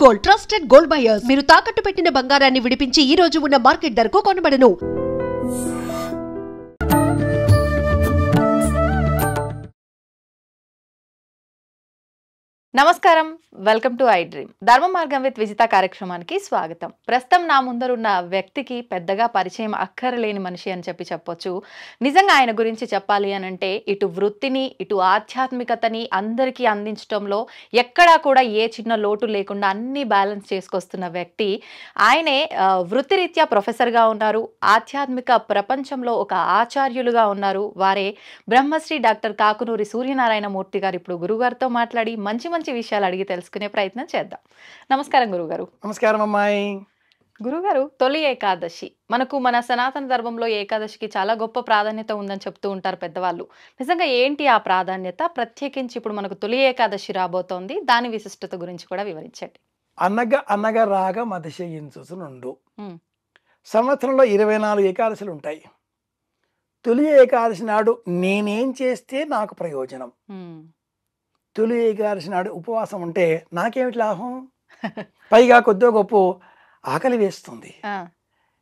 Gold, trusted gold buyers. మీరు తాకట్టు పెట్టిన బంగారాన్ని విడిపించి ఈ రోజు ఉన్న మార్కెట్ ధరకు కొనబడను. నమస్కారం, వెల్కమ్ టు ఐ డ్రీమ్. ధర్మ మార్గం విత్ విజిత కార్యక్రమానికి స్వాగతం. ప్రస్తుతం నా ముందరున్న వ్యక్తికి పెద్దగా పరిచయం అక్కరలేని మనిషి అని చెప్పొచ్చు. నిజంగా ఆయన గురించి చెప్పాలి అని అంటే ఇటు వృత్తిని ఇటు ఆధ్యాత్మికతని అందరికీ అందించడంలో ఎక్కడా కూడా ఏ చిన్న లోటు లేకుండా అన్ని బ్యాలెన్స్ చేసుకొస్తున్న వ్యక్తి ఆయనే. వృత్తిరీత్యా ప్రొఫెసర్గా ఉన్నారు, ఆధ్యాత్మిక ప్రపంచంలో ఒక ఆచార్యులుగా ఉన్నారు. వారే బ్రహ్మశ్రీ డాక్టర్ కాకునూరి సూర్యనారాయణ మూర్తి గారు. ఇప్పుడు గురుగారితో మాట్లాడి మంచి విషయాలు అడిగి తెలుసుకునే ప్రయత్నం చేద్దాం. నమస్కారం గురుగారు. నమస్కారం అమ్మాయి. గురుగారు, తొలి ఏకాదశి మన సనాతన ధర్మంలో ఏకాదశికి చాలా గొప్ప ప్రాధాన్యత ఉందని చెప్తూ ఉంటారు పెద్దవాళ్ళు. నిజంగా ఏంటి ఆ ప్రాధాన్యత? ప్రత్యేకించి ఇప్పుడు మనకు తొలి ఏకాదశి రాబోతోంది, దాని విశిష్టత గురించి కూడా వివరించండి. అనగా రాగ మతిశయించునుండు. సంవత్సరంలో 24 ఏకాదశులు ఉంటాయి. తొలి ఏకాదశి నాడు నేనేం చేస్తే నాకు ప్రయోజనం? తొలి ఏకాదశి నాడు ఉపవాసం ఉంటే నాకేమిటి లాభం? పైగా కొద్దిగా గొప్ప ఆకలి వేస్తుంది.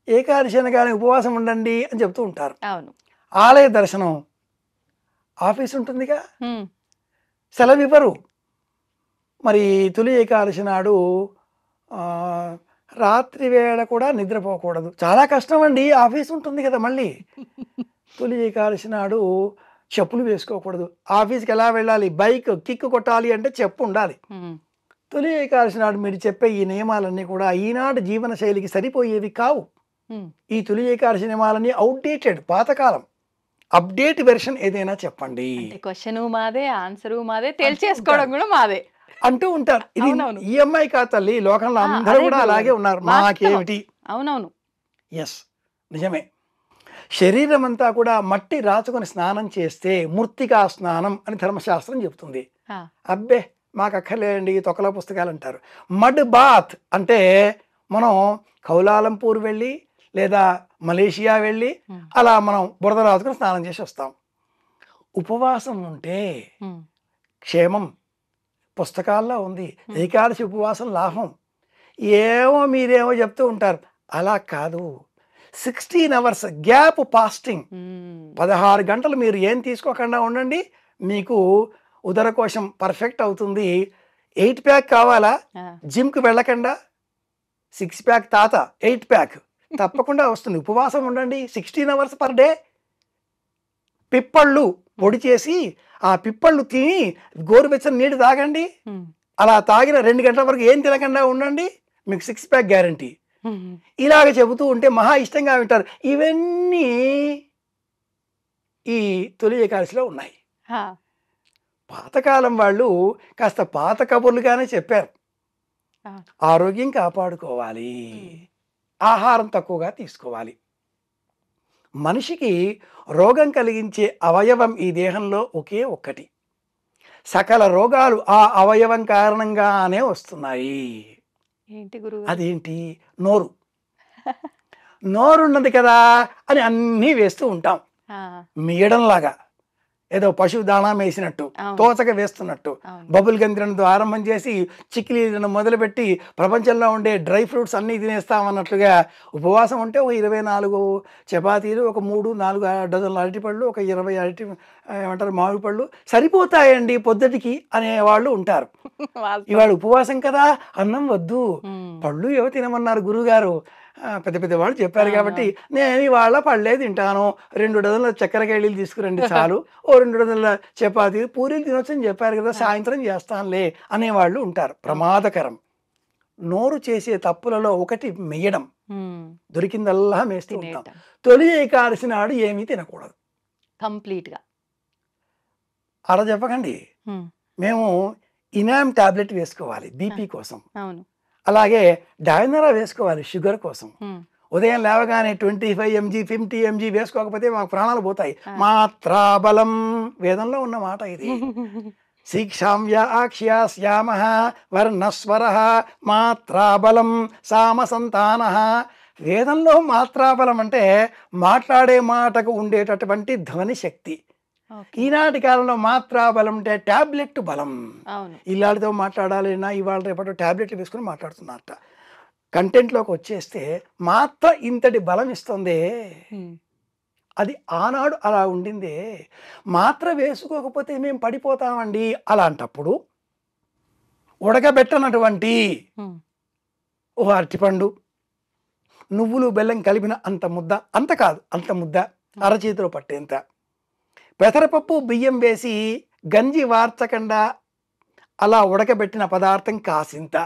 ఏకాదశి అనగానే ఉపవాసం ఉండండి అని చెప్తూ ఉంటారు. ఆలయ దర్శనం, ఆఫీస్ ఉంటుందిగా, సెలవు ఇవ్వరు. మరి తొలి ఏకాదశి నాడు రాత్రి వేళ కూడా నిద్రపోకూడదు. చాలా కష్టం అండి, ఆఫీస్ ఉంటుంది కదా. మళ్ళీ తొలి ఏకాదశి నాడు చెప్పులు వేసుకోకూడదు. ఆఫీస్కి ఎలా వెళ్ళాలి? బైక్ కిక్ కొట్టాలి అంటే చెప్పు ఉండాలి. తొలి ఏకాదశి నాడు మీరు చెప్పే ఈ నియమాలన్నీ కూడా ఈనాడు జీవన శైలికి సరిపోయేవి కావు. ఈ తొలి ఏకాదశి నియమాలన్నీ అవుట్డేటెడ్, పాతకాలం. అప్డేట్ వెర్షన్ ఏదైనా చెప్పండి. క్వశ్చన్ మాదే, ఆన్సర్ మాదే, తేల్చేసుకోవడం కూడా మాదే అంటూ ఉంటారు. ఇది ఈఎంఐ కా తల్లి, లోకంలో అందరూ కూడా అలాగే ఉన్నారు. మాకేమిటి? అవునవును, ఎస్, నిజమే. శరీరం అంతా కూడా మట్టి రాచుకొని స్నానం చేస్తే మృత్తికా స్నానం అని ధర్మశాస్త్రం చెప్తుంది. అబ్బే మాకు అక్కర్లేదండి, తొక్కల పుస్తకాలు అంటారు. మడ్ బాత్ అంటే మనం కౌలాలంపూర్ వెళ్ళి లేదా మలేషియా వెళ్ళి అలా మనం బురద రాచుకొని స్నానం చేసి వస్తాం. ఉపవాసం ఉంటే క్షేమం, పుస్తకాల్లో ఉంది. ఏకాదశి ఉపవాసం లాభం. మీరేమో చెప్తూ ఉంటారు. అలా కాదు. 16 hours గ్యాప్ ఫాస్టింగ్, 16 గంటలు మీరు ఏం తీసుకోకుండా ఉండండి, మీకు ఉదరకోశం పర్ఫెక్ట్ అవుతుంది. 8 ప్యాక్ కావాలా? జిమ్కి వెళ్ళకుండా 6 ప్యాక్ తాత 8 ప్యాక్ తప్పకుండా వస్తుంది. ఉపవాసం ఉండండి 16 hours పర్ డే. పిప్పళ్ళు పొడి చేసి ఆ పిప్పళ్ళు తిని గోరువెచ్చని నీళ్ళు తాగండి. అలా తాగిన 2 గంటల వరకు ఏం తినకుండా ఉండండి, మీకు 6 ప్యాక్ గ్యారంటీ. ఇలాగ చెబుతూ ఉంటే మహా ఇష్టంగా వింటారు. ఇవన్నీ ఈ తొలి ఏకాదశిలో ఉన్నాయి. పాతకాలం వాళ్ళు కాస్త పాత కబుర్లుగానే చెప్పారు. ఆరోగ్యం కాపాడుకోవాలి, ఆహారం తక్కువగా తీసుకోవాలి. మనిషికి రోగం కలిగించే అవయవం ఈ దేహంలో ఒకే ఒక్కటి. సకల రోగాలు ఆ అవయవం కారణంగానే వస్తున్నాయి. అదేంటి? నోరు. నోరున్నది కదా అని అన్నీ వేస్తూ ఉంటాం. మీయడంలాగా ఏదో పశువు దాణా వేసినట్టు, తోచక వేస్తున్నట్టు. బబుల్ గమ్ తినడంతో ఆరంభం చేసి చిక్కిలీలను మొదలుపెట్టి ప్రపంచంలో ఉండే డ్రై ఫ్రూట్స్ అన్నీ తినేస్తామన్నట్లుగా ఉపవాసం ఉంటే ఒక 24 చపాతీలు, ఒక 3-4 డజన్ల అరటిపళ్ళు, ఒక 20 మామిడి పళ్ళు సరిపోతాయండి పొద్దుటికి అనేవాళ్ళు ఉంటారు. ఇవాళ ఉపవాసం కదా, అన్నం వద్దు, పళ్ళు ఏవో తినమన్నారు గురువుగారు, పెద్ద పెద్దవాళ్ళు చెప్పారు కాబట్టి నేను ఇవాళ పళ్ళే తింటాను, 2 డజన్ల చక్కెరకేళీలు తీసుకురండి చాలు, ఓ 2 డజన్ల చపాతీలు పూరీలు తినొచ్చని చెప్పారు కదా, సాయంత్రం చేస్తానులే అనేవాళ్ళు ఉంటారు. ప్రమాదకరం. నోరు చేసే తప్పులలో ఒకటి మెయ్యడం. దొరికిందల్లా మేస్తూ ఉంటాం. తొలి ఏకాదశి నాడు ఏమీ తినకూడదు కంప్లీట్గా. అలా చెప్పకండి. మేము ఇనామ్ టాబ్లెట్ వేసుకోవాలి బీపీ కోసం, అలాగే డైనరా వేసుకోవాలి షుగర్ కోసం. ఉదయం లేవగానే 25 mg 50 mg వేసుకోకపోతే మాకు ప్రాణాలు పోతాయి. మాత్రాబలం వేదంలో ఉన్న మాట ఇది. శిక్షామ్యాక్ష్యామ వర్ణస్వర మాత్రాబలం సామసంతాన. వేదంలో మాత్రాబలం అంటే మాట్లాడే మాటకు ఉండేటటువంటి ధ్వని శక్తి. ఈనాటి కాలంలో మాత్రా బలం అంటే టాబ్లెట్ బలం. అవును. ఇల్లాడితో మాట్లాడాలన్నా ఇవాళ రేపటి టాబ్లెట్లు వేసుకుని మాట్లాడుతున్నారట. కంటెంట్లోకి వచ్చేస్తే మాత్ర ఇంతటి బలం ఇస్తుంది. అది ఆనాడు అలా ఉండిందే. మాత్ర వేసుకోకపోతే మేము పడిపోతామండి. అలాంటప్పుడు ఉడకబెట్టనటువంటి ఓ అరటిపండు, నువ్వులు బెల్లం కలిపిన అంత ముద్ద, అంత కాదు అంత ముద్ద, అరచేతిలో పట్టేంత, పెసరపప్పు బియ్యం వేసి గంజి వార్చకుండా అలా ఉడకబెట్టిన పదార్థం కాసింత,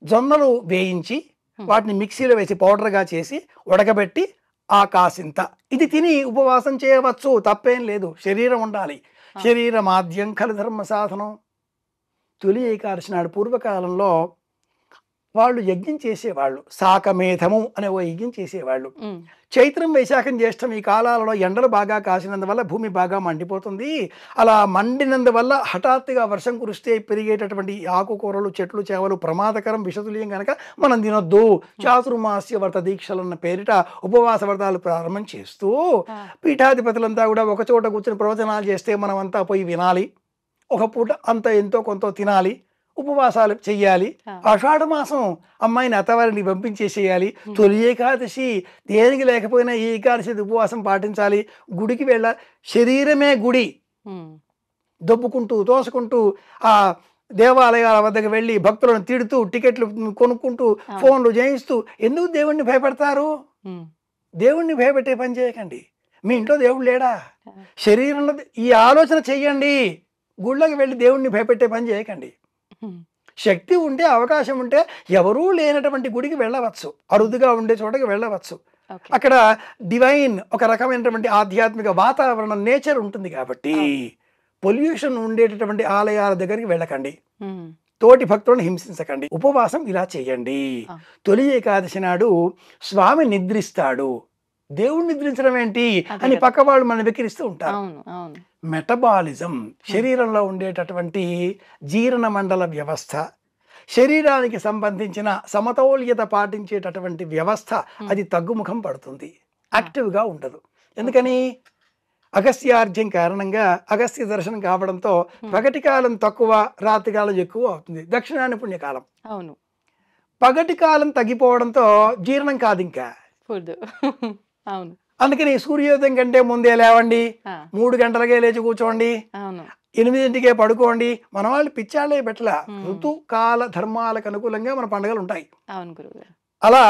జొన్నలు వేయించి వాటిని మిక్సీలో వేసి పౌడర్గా చేసి ఉడకబెట్టి ఆ కాసింత, ఇది తిని ఉపవాసం చేయవచ్చు, తప్పేం లేదు. శరీరం ఉండాలి. శరీర మాధ్యం ఖలు ధర్మ సాధనం. తొలి ఏకాదశి నాడు పూర్వకాలంలో వాళ్ళు యజ్ఞం చేసేవాళ్ళు. శాకమేధము అనే ఓ యజ్ఞం చేసేవాళ్ళు. చైత్రం, వైశాఖం, జ్యేష్టం ఈ కాలాలలో ఎండలు బాగా కాసినందువల్ల భూమి బాగా మండిపోతుంది. అలా మండినందువల్ల హఠాత్తుగా వర్షం కురిస్తే పెరిగేటటువంటి ఆకుకూరలు, చెట్లు, చేవలు ప్రమాదకరం, విషతుల్యం కనుక మనం తినొద్దు. చాతుర్మాస్య వ్రత దీక్షలన్న పేరిట ఉపవాస వ్రతాలు ప్రారంభం చేస్తూ పీఠాధిపతులంతా కూడా ఒక చోట కూర్చొని ప్రవచనాలు చేస్తే మనమంతా పోయి వినాలి. ఒక పూట అంత ఎంతో కొంత తినాలి, ఉపవాసాలు చెయ్యాలి. ఆషాఢ మాసం అమ్మాయిని అత్తవారిని పంపించేసేయాలి. తొలి ఏకాదశి దేనికి లేకపోయినా ఈ ఏకాదశి ఉపవాసం పాటించాలి. గుడికి వెళ్ళాలి. శరీరమే గుడి. దొబ్బుకుంటూ తోసుకుంటూ ఆ దేవాలయాల వద్దకు వెళ్ళి భక్తులను తిడుతూ టికెట్లు కొనుక్కుంటూ ఫోన్లు చేయిస్తూ ఎందుకు దేవుణ్ణి భయపెడతారు? దేవుణ్ణి భయపెట్టే పని చేయకండి. మీ ఇంట్లో దేవుడు లేడా? శరీరంలో ఈ ఆలోచన చెయ్యండి. గుళ్ళకి వెళ్ళి దేవుణ్ణి భయపెట్టే పని చేయకండి. శక్తి ఉంటే, అవకాశం ఉంటే ఎవరూ లేనటువంటి గుడికి వెళ్ళవచ్చు, అరుదుగా ఉండే చోటకి వెళ్ళవచ్చు. అక్కడ డివైన్ ఒక రకమైనటువంటి ఆధ్యాత్మిక వాతావరణం, నేచర్ ఉంటుంది కాబట్టి పొల్యూషన్ ఉండేటటువంటి ఆలయాల దగ్గరికి వెళ్ళకండి. తోటి భక్తులను హింసించకండి. ఉపవాసం ఇలా చేయండి. తొలి ఏకాదశి నాడు స్వామి నిద్రిస్తాడు. దేవుడు నిద్రించడం ఏంటి అని పక్క వాళ్ళు మనం వెక్కిరిస్తూ ఉంటారు. మెటబాలిజం, శరీరంలో ఉండేటటువంటి జీర్ణ మండల వ్యవస్థ, శరీరానికి సంబంధించిన సమతౌల్యత పాటించేటటువంటి వ్యవస్థ అది తగ్గుముఖం పడుతుంది, యాక్టివ్గా ఉండదు. ఎందుకని? అగస్త్యార్జం కారణంగా అగస్త్య దర్శనం కావడంతో పగటి కాలం తక్కువ, రాత్రి కాలం ఎక్కువ అవుతుంది. దక్షిణాయన పుణ్యకాలం. అవును. పగటి కాలం తగ్గిపోవడంతో జీర్ణం కాదు ఇంకా. అవును. అందుకని సూర్యోదయం కంటే ముందే లేవండి, 3 గంటలకే లేచి కూర్చోండి, 8ంటికే పడుకోండి. మన వాళ్ళు పిచ్చాళ్ళే పెట్టలా. ఋతుకాల ధర్మాలకు అనుకూలంగా మన పండుగలు ఉంటాయి. అలా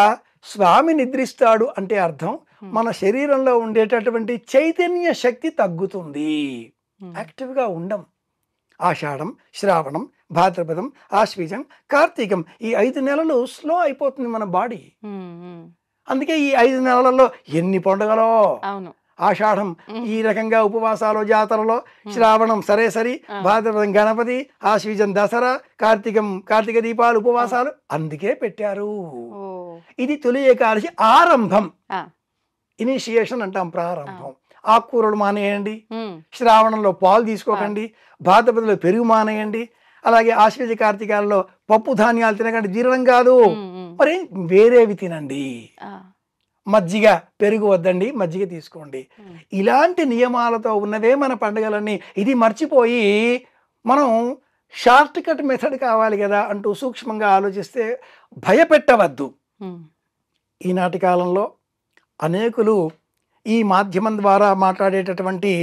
స్వామి నిద్రిస్తాడు అంటే అర్థం మన శరీరంలో ఉండేటటువంటి చైతన్య శక్తి తగ్గుతుంది, యాక్టివ్గా ఉండం. ఆషాఢం, శ్రావణం, భాద్రపదం, ఆశ్వీజం, కార్తీకం ఈ 5 నెలలు స్లో అయిపోతుంది మన బాడీ. అందుకే ఈ 5 నెలలలో ఎన్ని పండుగలో. ఆషాఢం ఈ రకంగా ఉపవాసాలు, జాతరలో, శ్రావణం సరే, భాద్రపదం గణపతి, ఆశ్వీజం దసరా, కార్తీక దీపాలు, ఉపవాసాలు అందుకే పెట్టారు. ఇది తొలి ఏకాదశి ఆరంభం, ఇనిషియేషన్ అంటాం, ప్రారంభం. ఆకుకూరలు మానేయండి, శ్రావణంలో పాలు తీసుకోకండి, భాద్రపదలో పెరుగు మానేయండి, అలాగే ఆశ్వీజ కార్తీకాలలో పప్పు ధాన్యాలు తినకండి, జీర్ణం కాదు. మరి వేరేవి తినండి. మజ్జిగ, పెరుగు వద్దండి, మజ్జిగ తీసుకోండి. ఇలాంటి నియమాలతో ఉన్నవే మన పండుగలన్నీ. ఇది మర్చిపోయి మనం షార్ట్ కట్ మెథడ్ కావాలి కదా అంటూ సూక్ష్మంగా ఆలోచిస్తే భయపెట్టవద్దు. ఈనాటి కాలంలో అనేకులు ఈ మాధ్యమం ద్వారా మాట్లాడేటటువంటి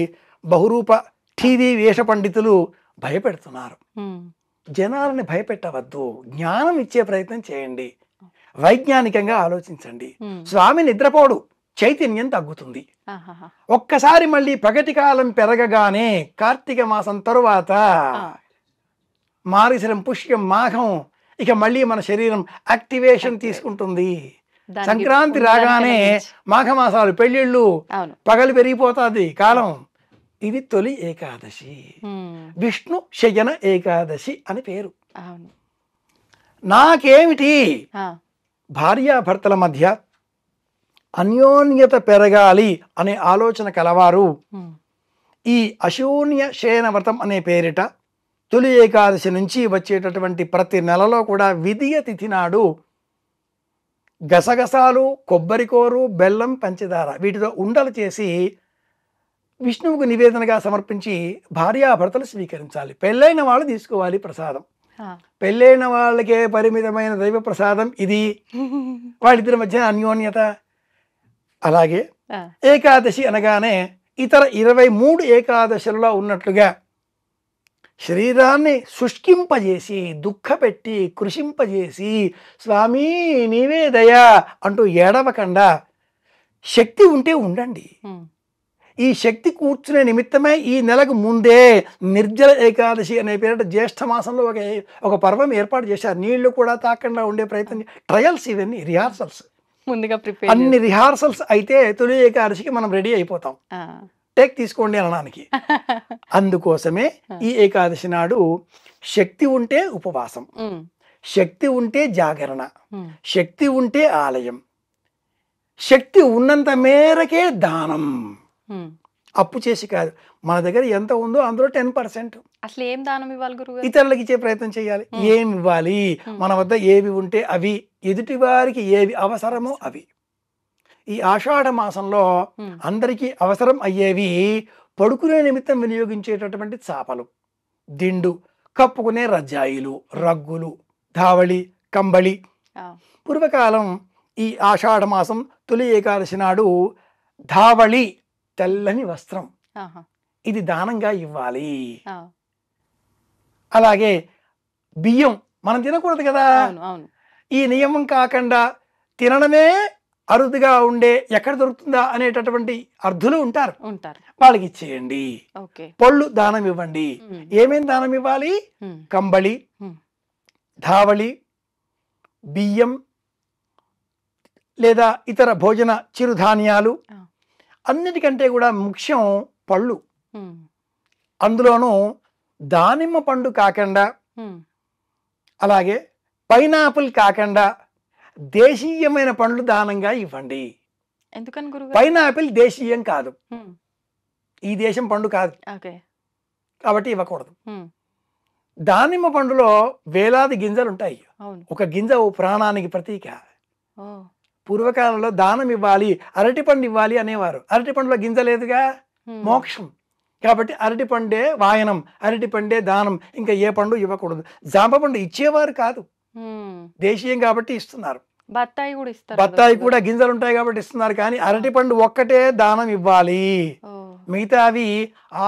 బహురూప టీవీ వేష పండితులు భయపెడుతున్నారు. జనాలని భయపెట్టవద్దు, జ్ఞానం ఇచ్చే ప్రయత్నం చేయండి, వైజ్ఞానికంగా ఆలోచించండి. స్వామి నిద్రపోడు, చైతన్యం తగ్గుతుంది. ఒక్కసారి మళ్ళీ పగటి కాలం పెరగగానే కార్తీక మాసం తరువాత మారిశరం, పుష్యం, మాఘం ఇక మళ్ళీ మన శరీరం యాక్టివేషన్ తీసుకుంటుంది. సంక్రాంతి రాగానే మాఘమాసాలు, పెళ్ళిళ్ళు, పగలు పెరిగిపోతుంది కాలం. ఇది తొలి ఏకాదశి, విష్ణు శయన ఏకాదశి అని పేరు. నాకేమిటి, భార్యాభర్తల మధ్య అన్యోన్యత పెరగాలి అనే ఆలోచన కలవారు ఈ అశూన్య శయన వ్రతం అనే పేరిట తొలి ఏకాదశి నుంచి వచ్చేటటువంటి ప్రతి నెలలో కూడా విధియ తిథి నాడు గసగసాలు, కొబ్బరికోరు, బెల్లం, పంచదార వీటితో ఉండలు చేసి విష్ణువుకు నివేదనగా సమర్పించి భార్యాభర్తలు స్వీకరించాలి. పెళ్ళైన వాళ్ళు తీసుకోవాలి ప్రసాదం. పెళ్ళైన వాళ్ళకే పరిమితమైన దైవ ప్రసాదం ఇది. వాళ్ళిద్దరి మధ్య అన్యోన్యత. అలాగే ఏకాదశి అనగానే ఇతర 23 ఏకాదశులలో ఉన్నట్లుగా శరీరాన్ని శుష్కింపజేసి, దుఃఖపెట్టి, కృషింపజేసి, స్వామి నీవే దయా అంటూ ఏడవకుండా శక్తి ఉంటే ఉండండి. ఈ శక్తి కూర్చునే నిమిత్తమే ఈ నెలకు ముందే నిర్జల ఏకాదశి అనే పేరిట జ్యేష్ఠ మాసంలో ఒక పర్వం ఏర్పాటు చేశారు. నీళ్లు కూడా తాకుండా ఉండే ప్రయత్నం, ట్రయల్స్, ఇవన్నీ రిహార్సల్స్. ముందుగా అన్ని రిహార్సల్స్ అయితే తొలి ఏకాదశికి మనం రెడీ అయిపోతాం, టేక్ తీసుకోండి అనడానికి. అందుకోసమే ఈ ఏకాదశి నాడు శక్తి ఉంటే ఉపవాసం, శక్తి ఉంటే జాగరణ, శక్తి ఉంటే ఆలయం, శక్తి ఉన్నంత మేరకే దానం. అప్పు చేసి కాదు. మన దగ్గర ఎంత ఉందో అందులో 10%. అసలు ఏం దానం ఇవ్వాలి గురువు? ఇతరులకు ఇచ్చే ప్రయత్నం చేయాలి. ఏమి ఇవ్వాలి? మన వద్ద ఏవి ఉంటే అవి, ఎదుటి వారికి ఏవి అవసరమో అవి. ఈ ఆషాఢ మాసంలో అందరికీ అవసరం అయ్యేవి పడుకునే నిమిత్తం వినియోగించేటటువంటి చాపలు, దిండు, కప్పుకునే రజ్జాయిలు, రగ్గులు, ధావళి, కంబళి. పూర్వకాలం ఈ ఆషాఢ మాసం తొలి ఏకాదశి నాడు ధావళి, తెల్లని వస్త్రం, ఇది దానంగా ఇవ్వాలి. అలాగే బియ్యం మనం తినకూడదు కదా. ఈ నియమం కాకుండా తినడమే అరుదుగా ఉండే, ఎక్కడ దొరుకుతుందా అనేటటువంటి అర్థులు ఉంటారు, వాళ్ళకి ఇచ్చేయండి. పళ్ళు దానం ఇవ్వండి. ఏమేం దానం ఇవ్వాలి? కంబళి, ధావళి, బియ్యం లేదా ఇతర భోజన చిరుధాన్యాలు. అన్నిటికంటే కూడా ముఖ్యం పళ్ళు. అందులోనూ దానిమ్మ పండు కాకుండా, అలాగే పైనాపిల్ కాకుండా దేశీయమైన పండ్లు దానంగా ఇవ్వండి. ఎందుకని గురువు? పైనాపిల్ దేశీయం కాదు, ఈ దేశం పండు కాదు కాబట్టి ఇవ్వకూడదు. దానిమ్మ పండులో వేలాది గింజలు ఉంటాయి. ఒక గింజ ఓ ప్రాణానికి ప్రతీక. పూర్వకాలంలో దానం ఇవ్వాలి, అరటిపండు ఇవ్వాలి అనేవారు. అరటిపండులో గింజ లేదుగా, మోక్షం. కాబట్టి అరటిపండే వాయనం, అరటిపండే దానం, ఇంకా ఏ పండు ఇవ్వకూడదు. జామ పండు ఇచ్చేవారు కాదు, దేశీయం కాబట్టి ఇస్తున్నారు. బత్తాయి కూడా ఇస్తారు, బత్తాయి కూడా గింజలు ఉంటాయి కాబట్టి ఇస్తున్నారు. కానీ అరటిపండు ఒక్కటే దానం ఇవ్వాలి. మిగతా అవి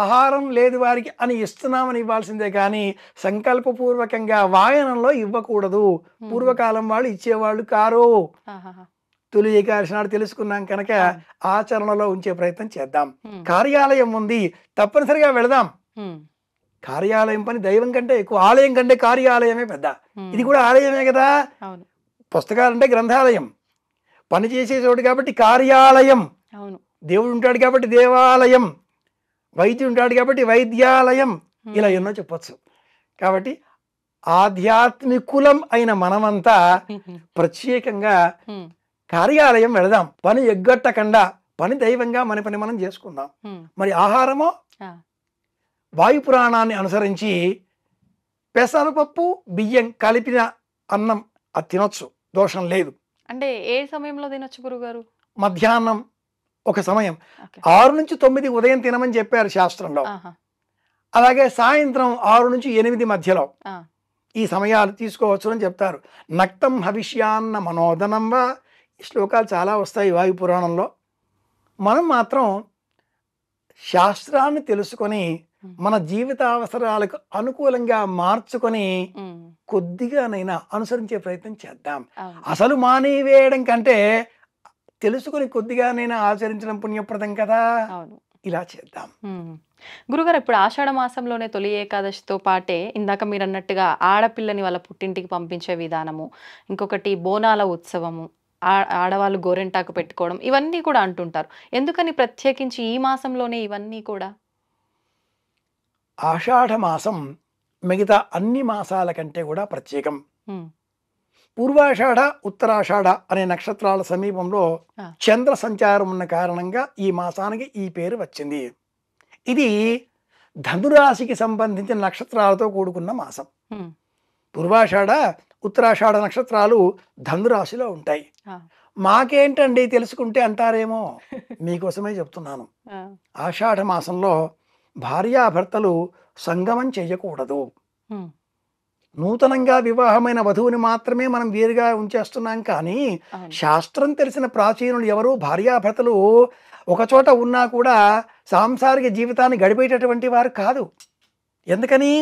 ఆహారం లేదు వారికి అని ఇస్తున్నామని ఇవ్వాల్సిందే కానీ సంకల్పపూర్వకంగా వాయనంలో ఇవ్వకూడదు. పూర్వకాలం వాళ్ళు ఇచ్చేవాళ్ళు కారు. తొలి ఏకాదశి నాడు తెలుసుకున్నాం కనుక ఆచరణలో ఉంచే ప్రయత్నం చేద్దాం. కార్యాలయం ఉంది, తప్పనిసరిగా వెళదాం. కార్యాలయం పని దైవం కంటే ఎక్కువ, ఆలయం కంటే కార్యాలయమే పెద్ద. ఇది కూడా ఆలయమే కదా. పుస్తకాలు అంటే గ్రంథాలయం, పని చేసే చోటు కాబట్టి కార్యాలయం. దేవుడు ఉంటాడు కాబట్టి దేవాలయం, వైద్యుడు ఉంటాడు కాబట్టి వైద్యాలయం, ఇలా ఎన్నో చెప్పచ్చు. కాబట్టి ఆధ్యాత్మికులం అయిన మనమంతా ప్రత్యేకంగా కార్యాలయం వెళదాం. పని ఎగ్గొట్టకుండా పని దైవంగా మన పని మనం చేసుకుందాం. మరి ఆహారమో వాయు పురాణాన్ని అనుసరించి పెసరపప్పు బియ్యం కలిపిన అన్నం అది తినొచ్చు, దోషం లేదు. అంటే ఏ సమయంలో తినొచ్చు గురుగారు? మధ్యాహ్నం ఒక సమయం, 6 నుంచి 9 ఉదయం తినమని చెప్పారు శాస్త్రంలో. అలాగే సాయంత్రం 6 నుంచి 8 మధ్యలో ఈ సమయాలు తీసుకోవచ్చు అని చెప్తారు. నక్తం హవిష్యాన్న మనోదనం వా, ఈ శ్లోకాలు చాలా వస్తాయి వాయు పురాణంలో. మనం మాత్రం శాస్త్రాన్ని తెలుసుకొని మన జీవిత అవసరాలకు అనుకూలంగా మార్చుకొని కొద్దిగానైనా అనుసరించే ప్రయత్నం చేద్దాం. అసలు మానేవేయడం కంటే తెలుసుకొని కొద్దిగానైనా ఆచరించడం పుణ్యప్రదం కదా. ఇలా చేద్దాం. గురుగారు, ఇప్పుడు ఆషాఢ మాసంలోనే తొలి ఏకాదశితో పాటే ఇందాక మీరు అన్నట్టుగా ఆడపిల్లని వాళ్ళ పుట్టింటికి పంపించే విధానము, ఇంకొకటి బోనాల ఉత్సవము, ఆడవాళ్ళు గోరెంటాకు పెట్టుకోవడం, ఇవన్నీ కూడా అంటుంటారు. ఎందుకని ప్రత్యేకించి ఈ మాసంలోనే ఇవన్నీ కూడా? ఆషాఢ మాసం మిగతా అన్ని మాసాల కంటే కూడా ప్రత్యేకం. పూర్వాషాఢ, ఉత్తరాషాఢ అనే నక్షత్రాల సమీపంలో చంద్ర సంచారం ఉన్న కారణంగా ఈ మాసానికి ఈ పేరు వచ్చింది. ఇది ధనురాశికి సంబంధించిన నక్షత్రాలతో కూడుకున్న మాసం. పూర్వాషాఢ, ఉత్తరాషాఢ నక్షత్రాలు ధనురాశిలో ఉంటాయి. మాకేంటండి తెలుసుకుంటే అంటారేమో, మీకోసమే చెప్తున్నాను. ఆషాఢ మాసంలో భార్యాభర్తలు సంగమం చేయకూడదు. నూతనంగా వివాహమైన వధువుని మాత్రమే మనం వేరుగా ఉంచేస్తున్నాం, కానీ శాస్త్రం తెలిసిన ప్రాచీనులు ఎవరు భార్యాభర్తలు ఒకచోట ఉన్నా కూడా సాంసారిక జీవితాన్ని గడిపేటటువంటి వారు కాదు. ఎందుకని?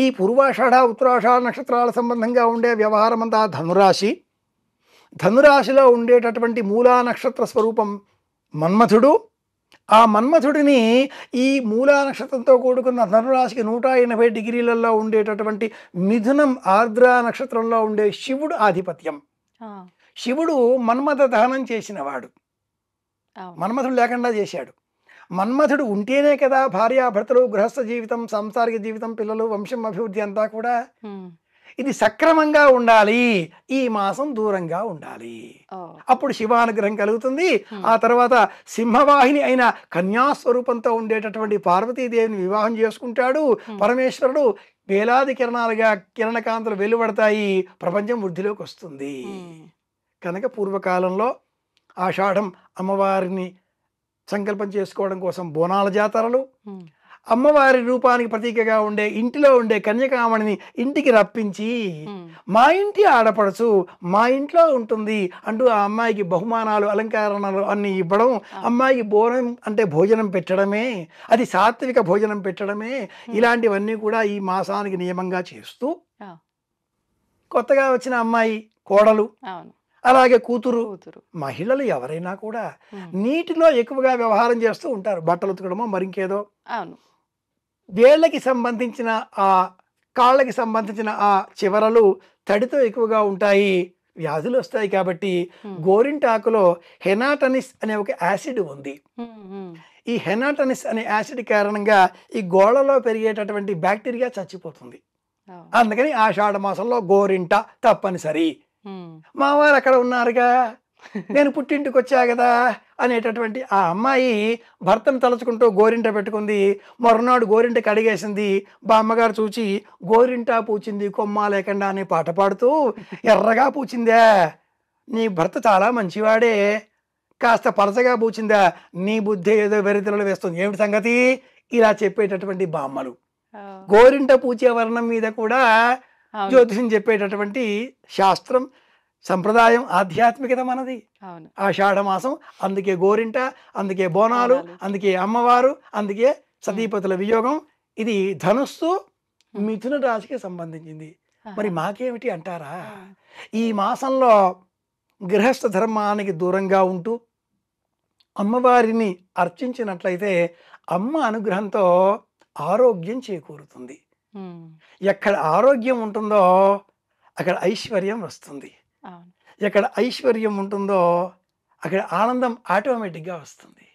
ఈ పూర్వాషాఢ ఉత్తరాషాఢ నక్షత్రాల సంబంధంగా ఉండే వ్యవహారం అంతా ధనురాశి. ధనురాశిలో ఉండేటటువంటి మూలా నక్షత్ర స్వరూపం మన్మథుడు. ఆ మన్మథుడిని ఈ మూలా నక్షత్రంతో కూడుకున్న ధనురాశికి 180 డిగ్రీలలో ఉండేటటువంటి మిథునం ఆర్ద్ర నక్షత్రంలో ఉండే శివుడు ఆధిపత్యం. శివుడు మన్మథ దహనం చేసినవాడు, మన్మథుడు లేకుండా చేశాడు. మన్మథుడు ఉంటేనే కదా భార్యాభర్తలు, గృహస్థ జీవితం, సాంసారిక జీవితం, పిల్లలు, వంశం అభివృద్ధి అంతా కూడా. ఇది సక్రమంగా ఉండాలి, ఈ మాసం దూరంగా ఉండాలి, అప్పుడు శివానుగ్రహం కలుగుతుంది. ఆ తర్వాత సింహవాహిని అయిన కన్యాస్వరూపంతో ఉండేటటువంటి పార్వతీదేవిని వివాహం చేసుకుంటాడు పరమేశ్వరుడు. వేలాది కిరణాలుగా కిరణకాంతులు వెలువడతాయి, ప్రపంచం వృద్ధిలోకి వస్తుంది. కనుక పూర్వకాలంలో ఆషాఢం అమ్మవారిని సంకల్పం చేసుకోవడం కోసం బోనాల జాతరలు, అమ్మవారి రూపానికి ప్రతీకగా ఉండే ఇంటిలో ఉండే కన్యకామణిని ఇంటికి రప్పించి మా ఇంటి ఆడపడుచు మా ఇంట్లో ఉంటుంది అంటూ ఆ అమ్మాయికి బహుమానాలు, అలంకరణలు అన్ని ఇవ్వడం, అమ్మాయికి బోనం అంటే భోజనం పెట్టడమే, అది సాత్విక భోజనం పెట్టడమే, ఇలాంటివన్నీ కూడా ఈ మాసానికి నియమంగా చేస్తూ కొత్తగా వచ్చిన అమ్మాయి, కోడలు, అలాగే కూతురు, మహిళలు ఎవరైనా కూడా నీటిలో ఎక్కువగా వ్యవహారం చేస్తూ ఉంటారు. బట్టలు ఉతకడమో మరింకేదో. వేళ్ళకి సంబంధించిన ఆ కాళ్ళకి సంబంధించిన ఆ చివరలు తడితో ఎక్కువగా ఉంటాయి, వ్యాధులు వస్తాయి. కాబట్టి గోరింటాకులో హెనాటనిస్ అనే ఒక యాసిడ్ ఉంది. ఈ హెనాటనిస్ అనే యాసిడ్ కారణంగా ఈ గోళ్ళలో పెరిగేటటువంటి బ్యాక్టీరియా చచ్చిపోతుంది. అందుకని ఆషాఢ మాసంలో గోరింట తప్పనిసరి. మా వారు అక్కడ ఉన్నారుగా, నేను పుట్టింటికి వచ్చా కదా అనేటటువంటి ఆ అమ్మాయి భర్తను తలుచుకుంటూ గోరింట పెట్టుకుంది. మరునాడు గోరింట కడిగేసింది. బామ్మగారు చూచి గోరింట పూచింది కొమ్మ లేకుండా అనే పాట పాడుతూ, ఎర్రగా పూచిందా, నీ భర్త చాలా మంచివాడే, కాస్త పలచగా పూచిందా, నీ బుద్ధి ఏదో వెరితెరలు వేస్తుంది, ఏమిటి సంగతి, ఇలా చెప్పేటటువంటి బామ్మలు. గోరింట పూచే వర్ణం మీద కూడా జ్యోతిషం చెప్పేటటువంటి శాస్త్రం, సంప్రదాయం, ఆధ్యాత్మికత మనది. ఆషాఢ మాసం, అందుకే గోరింట, అందుకే బోనాలు, అందుకే అమ్మవారు, అందుకే సతీపతుల వియోగం. ఇది ధనుస్సు మిథున రాశికి సంబంధించింది. మరి మాకేమిటి అంటారా? ఈ మాసంలో గృహస్థ ధర్మానికి దూరంగా ఉంటూ అమ్మవారిని అర్చించినట్లయితే అమ్మ అనుగ్రహంతో ఆరోగ్యం చేకూరుతుంది. ఎక్కడ ఆరోగ్యం ఉంటుందో అక్కడ ఐశ్వర్యం వస్తుంది. ఎక్కడ ఐశ్వర్యం ఉంటుందో అక్కడ ఆనందం ఆటోమేటిక్గా వస్తుంది.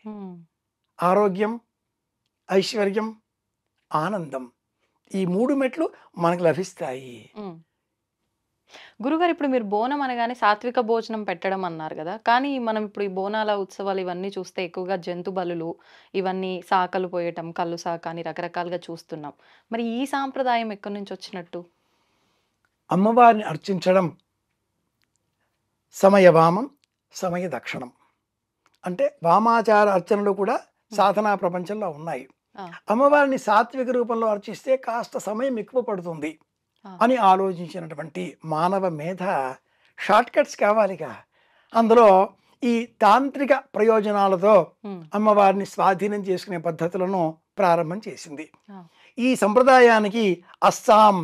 ఆరోగ్యం, ఐశ్వర్యం, ఆనందం, ఈ 3 మెట్లు మనకు లభిస్తాయి. గురుగారు, ఇప్పుడు మీరు బోనం అనగానే సాత్విక భోజనం పెట్టడం అన్నారు కదా, కానీ మనం ఇప్పుడు ఈ బోనాల ఉత్సవాలు ఇవన్నీ చూస్తే ఎక్కువగా జంతు బలులు, ఇవన్నీ సాకలు పోయటం, కళ్ళు సాక అని రకరకాలుగా చూస్తున్నాం. మరి ఈ సాంప్రదాయం ఎక్కడి నుంచి వచ్చినట్టు? అమ్మవారిని అర్చించడం సమయవామం, సమయ దక్షిణం అంటే వామాచార అర్చనలు కూడా సాధనా ప్రపంచంలో ఉన్నాయి. అమ్మవారిని సాత్విక రూపంలో అర్చిస్తే కాస్త సమయం ఎక్కువ పడుతుంది అని ఆలోచించినటువంటి మానవ మేధ షార్ట్ కట్స్ కావాలిగా. అందులో ఈ తాంత్రిక ప్రయోజనాలతో అమ్మవారిని స్వాధీనం చేసుకునే పద్ధతులను ప్రారంభం చేసింది. ఈ సంప్రదాయానికి అస్సాం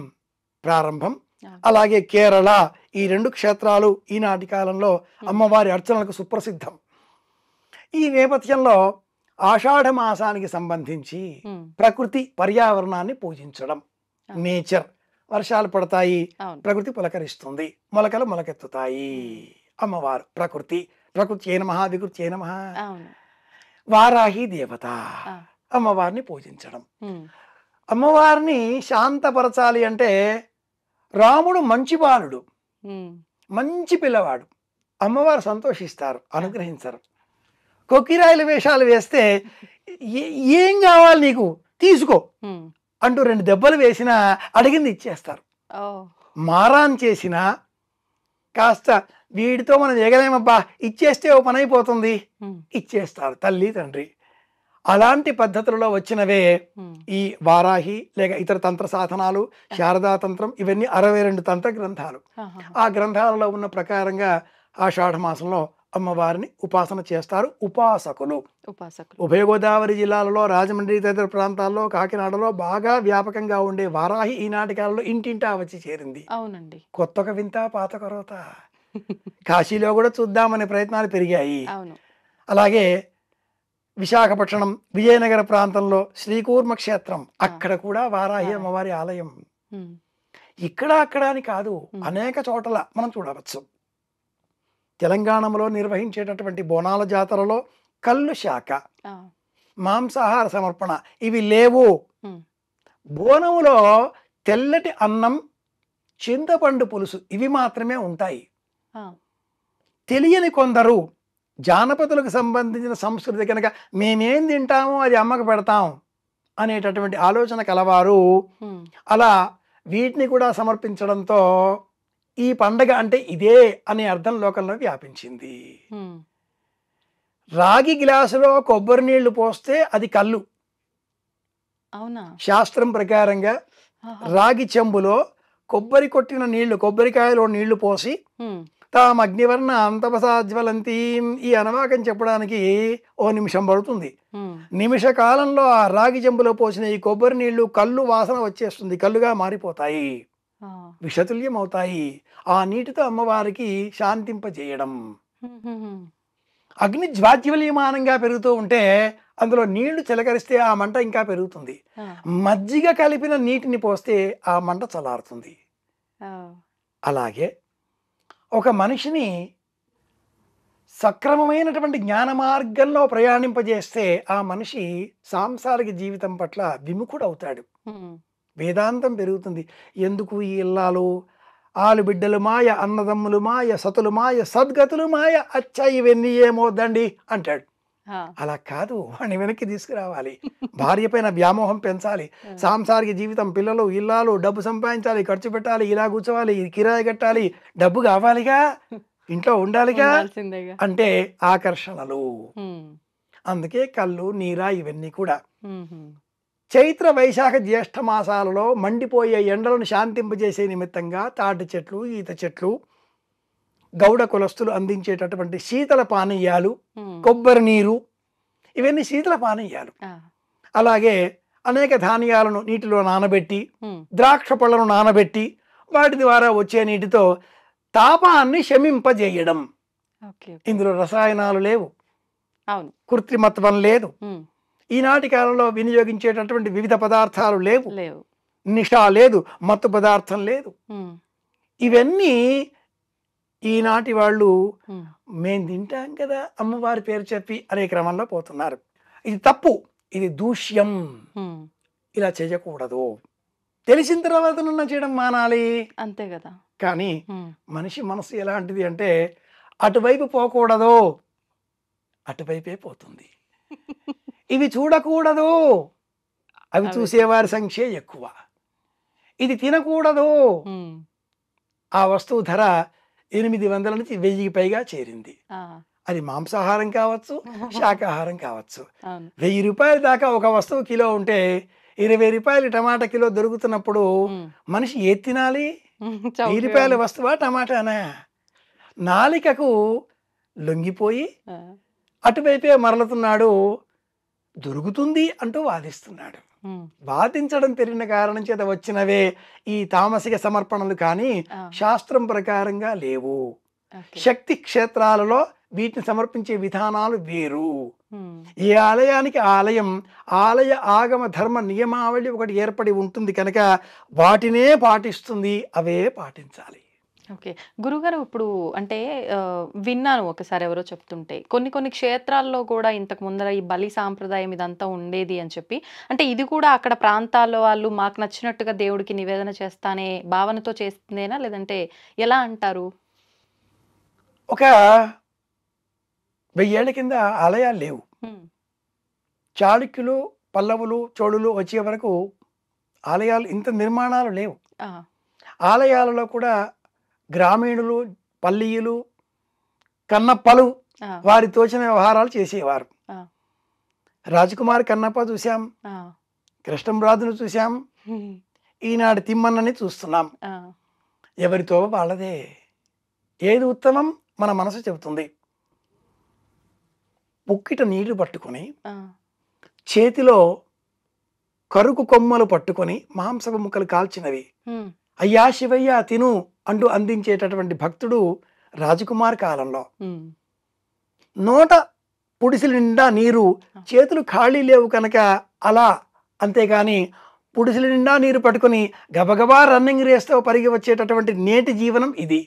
ప్రారంభం, అలాగే కేరళ, ఈ 2 క్షేత్రాలు ఈనాటి కాలంలో అమ్మవారి అర్చనలకు సుప్రసిద్ధం. ఈ నేపథ్యంలో ఆషాఢ మాసానికి సంబంధించి ప్రకృతి పర్యావరణాన్ని పూజించడం, నేచర్, వర్షాలు పడతాయి, ప్రకృతి పులకరిస్తుంది, మొలకలు మొలకెత్తుతాయి. అమ్మవారు ప్రకృతి, ప్రకృతి ఏ నమః, వికృతి ఏ నమః, వారాహి దేవత, అమ్మవారిని పూజించడం. అమ్మవారిని శాంతపరచాలి అంటే రాముడు మంచి బాలుడు, మంచి పిల్లవాడు, అమ్మవారు సంతోషిస్తారు, అనుగ్రహించరు. కొక్కిరాయిల వేషాలు వేస్తే ఏం కావాలి నీకు తీసుకో అంటూ 2 దెబ్బలు వేసినా అడిగింది ఇచ్చేస్తారు. మారాన్ చేసిన, కాస్త వీడితో మనం చేయగలేమబ్బా, ఇచ్చేస్తే ఓ పని అయిపోతుంది, ఇచ్చేస్తారు తల్లి తండ్రి. అలాంటి పద్ధతులలో వచ్చినవే ఈ వారాహి లేక ఇతర తంత్ర సాధనాలు, శారదా తంత్రం, ఇవన్నీ 62 తంత్ర గ్రంథాలు. ఆ గ్రంథాలలో ఉన్న ప్రకారంగా ఆషాఢ మాసంలో అమ్మవారిని ఉపాసన చేస్తారు ఉపాసకులు. ఉభయ గోదావరి జిల్లాలలో, రాజమండ్రి తదితర ప్రాంతాల్లో, కాకినాడలో బాగా వ్యాపకంగా ఉండే వారాహి ఈనాటి కాలంలో ఇంటింటా వచ్చి చేరింది. అవునండి. కొత్తొక వింత పాతొక రోత. కాశీలో కూడా చూద్దామనే ప్రయత్నాలు పెరిగాయి. అలాగే విశాఖపట్నం, విజయనగర ప్రాంతంలో శ్రీకూర్మ క్షేత్రం, అక్కడ కూడా వారాహి అమ్మవారి ఆలయం. ఇక్కడ అక్కడ అని కాదు, అనేక చోట్ల మనం చూడవచ్చు. తెలంగాణలో నిర్వహించేటటువంటి బోనాల జాతరలో కళ్ళు శాఖ, మాంసాహార సమర్పణ ఇవి లేవు. బోనములో తెల్లటి అన్నం, చింతపండు పులుసు ఇవి మాత్రమే ఉంటాయి. తెలియని కొందరు జానపదులకు సంబంధించిన సంస్కృతి కనుక మేమేం తింటామో అది అమ్మకు పెడతాం అనేటటువంటి ఆలోచన కలవారు అలా వీటిని కూడా సమర్పించడంతో ఈ పండగ అంటే ఇదే అనే అర్థం లోకంలో వ్యాపించింది. రాగి గ్లాసులో కొబ్బరి నీళ్లు పోస్తే అది కళ్ళు. శాస్త్రం ప్రకారంగా రాగి చెంబులో కొబ్బరి కొట్టిన నీళ్లు, కొబ్బరికాయలో నీళ్లు పోసి తాము అగ్నివర్ణ అంతపసాజ్వలంతీం ఈ అనవాకం చెప్పడానికి ఓ నిమిషం పడుతుంది. నిమిష కాలంలో ఆ రాగి చెంబులో పోసిన ఈ కొబ్బరి నీళ్లు కళ్ళు వాసన వచ్చేస్తుంది, కళ్ళుగా మారిపోతాయి, విషతుల్యం అవుతాయి. ఆ నీటితో అమ్మవారికి శాంతింపజేయడం. అగ్ని జ్వాజ్వల్యమానంగా పెరుగుతూ ఉంటే అందులో నీళ్లు చిలకరిస్తే ఆ మంట ఇంకా పెరుగుతుంది. మజ్జిగ కలిపిన నీటిని పోస్తే ఆ మంట చల్లారుతుంది. అలాగే ఒక మనిషిని సక్రమమైనటువంటి జ్ఞాన మార్గంలో ప్రయాణింపజేస్తే ఆ మనిషి సాంసారిక జీవితం పట్ల విముఖుడవుతాడు. వేదాంతం పెరుగుతుంది. ఎందుకు ఈ ఇల్లాలు, ఆలుబిడ్డలు మాయ, అన్నదమ్ములు మాయ, సతులు మాయ, సద్గతులు మాయ, అచ్చ ఇవన్నీ ఏమవుద్దండి అంటాడు. అలా కాదు, వాడిని వెనక్కి తీసుకురావాలి. భార్య పైన వ్యామోహం పెంచాలి. సాంసారిక జీవితం, పిల్లలు, ఇల్లాలు, డబ్బు సంపాదించాలి, ఖర్చు పెట్టాలి, ఇలా కూర్చోవాలి, కిరాయి కట్టాలి, డబ్బు కావాలిగా, ఇంట్లో ఉండాలిగా అంటే ఆకర్షణలు. అందుకే కళ్ళు, నీరా ఇవన్నీ కూడా. చైత్ర వైశాఖ జ్యేష్ఠ మాసాలలో మండిపోయే ఎండలను శాంతింపజేసే నిమిత్తంగా తాటి చెట్లు, ఈత చెట్లు, గౌడ కులస్తులు అందించేటటువంటి శీతల పానీయాలు, కొబ్బరి నీరు ఇవన్నీ శీతల పానీయాలు. అలాగే అనేక ధాన్యాలను నీటిలో నానబెట్టి, ద్రాక్ష పళ్ళను నానబెట్టి వాటి ద్వారా వచ్చే నీటితో తాపాన్ని శమింపజేయడం. ఇందులో రసాయనాలు లేవు, కృత్రిమత్వం లేదు, ఈనాటి కాలంలో వినియోగించేటటువంటి వివిధ పదార్థాలు లేవు, నిషా లేదు, మత్తు పదార్థం లేదు. ఇవన్నీ ఈనాటి వాళ్ళు మేము తింటాం కదా అమ్మవారి పేరు చెప్పి అనే క్రమంలో పోతున్నారు. ఇది తప్పు, ఇది దూష్యం, ఇలా చేయకూడదు. తెలిసిన తర్వాత చేయడం మానాలి, అంతే కదా. కానీ మనిషి మనసు ఎలాంటిది అంటే అటువైపు పోకూడదు, అటువైపే పోతుంది. ఇవి చూడకూడదు, అవి చూసేవారి సంఖ్య ఎక్కువ. ఇది తినకూడదు, ఆ వస్తువు ధర 800 నుంచి 1000కి పైగా చేరింది. అది మాంసాహారం కావచ్చు, శాకాహారం కావచ్చు. 1000 రూపాయల దాకా ఒక వస్తువు కిలో ఉంటే 20 రూపాయలు టమాటా కిలో దొరుకుతున్నప్పుడు మనిషి ఏ తినాలి? 1000 రూపాయల వస్తువా టమాటానా? నాలికకు లొంగిపోయి అటువైపే మరలుతున్నాడు, దొరుకుతుంది అంటూ వాదిస్తున్నాడు. వాదించడం పెరిగిన కారణం చేత వచ్చినవే ఈ తామసిక సమర్పణలు, కానీ శాస్త్రం ప్రకారంగా లేవు. శక్తి క్షేత్రాలలో వీటిని సమర్పించే విధానాలు వేరు. ఏ ఆలయానికి ఆలయం, ఆలయ ఆగమ ధర్మ నియమావళి ఒకటి ఏర్పడి ఉంటుంది కనుక వాటినే పాటిస్తుంది, అవే పాటించాలి. ఓకే గురుగారు, ఇప్పుడు అంటే విన్నాను ఒకసారి ఎవరో చెప్తుంటే కొన్ని క్షేత్రాల్లో కూడా ఇంతకు ముందర ఈ బలి సాంప్రదాయం ఇదంతా ఉండేది అని చెప్పి, అంటే ఇది కూడా అక్కడ ప్రాంతాల్లో వాళ్ళు మాకు నచ్చినట్టుగా దేవుడికి నివేదన చేస్తానే భావనతో చేస్తుందేనా, లేదంటే ఎలా అంటారు? ఒక 1000 ఏళ్ల కింద ఆలయాలు లేవు. చాళుక్యులు, పల్లవులు, చోళులు వచ్చే వరకు ఆలయాలు ఇంత నిర్మాణాలు లేవు. ఆలయాలలో కూడా గ్రామీణులు, పల్లీలు, కన్నప్పలు వారి తోచిన వ్యవహారాలు చేసేవారు. రాజకుమారి కన్నప్ప చూసాం, కృష్ణంరాజును చూసాం, ఈనాడు తిమ్మన్నని చూస్తున్నాం. ఎవరితో వాళ్ళదే. ఏది ఉత్తమం మన మనసు చెబుతుంది. పుక్కిట నీళ్లు పట్టుకొని చేతిలో కరుకు కొమ్మలు పట్టుకొని మాంసపు ముక్కలు కాల్చినవి అయ్యా శివయ్య తిను అంటూ అందించేటటువంటి భక్తుడు రాజకుమార్ కాలంలో. నోట పుడిసిల నిండా నీరు, చేతులు ఖాళీ లేవు కనుక అలా, అంతేగాని పుడిసిల నిండా నీరు పట్టుకొని గబగబా రన్నింగ్ రేస్తో పరిగి వచ్చేటటువంటి నేటి జీవనం ఇది.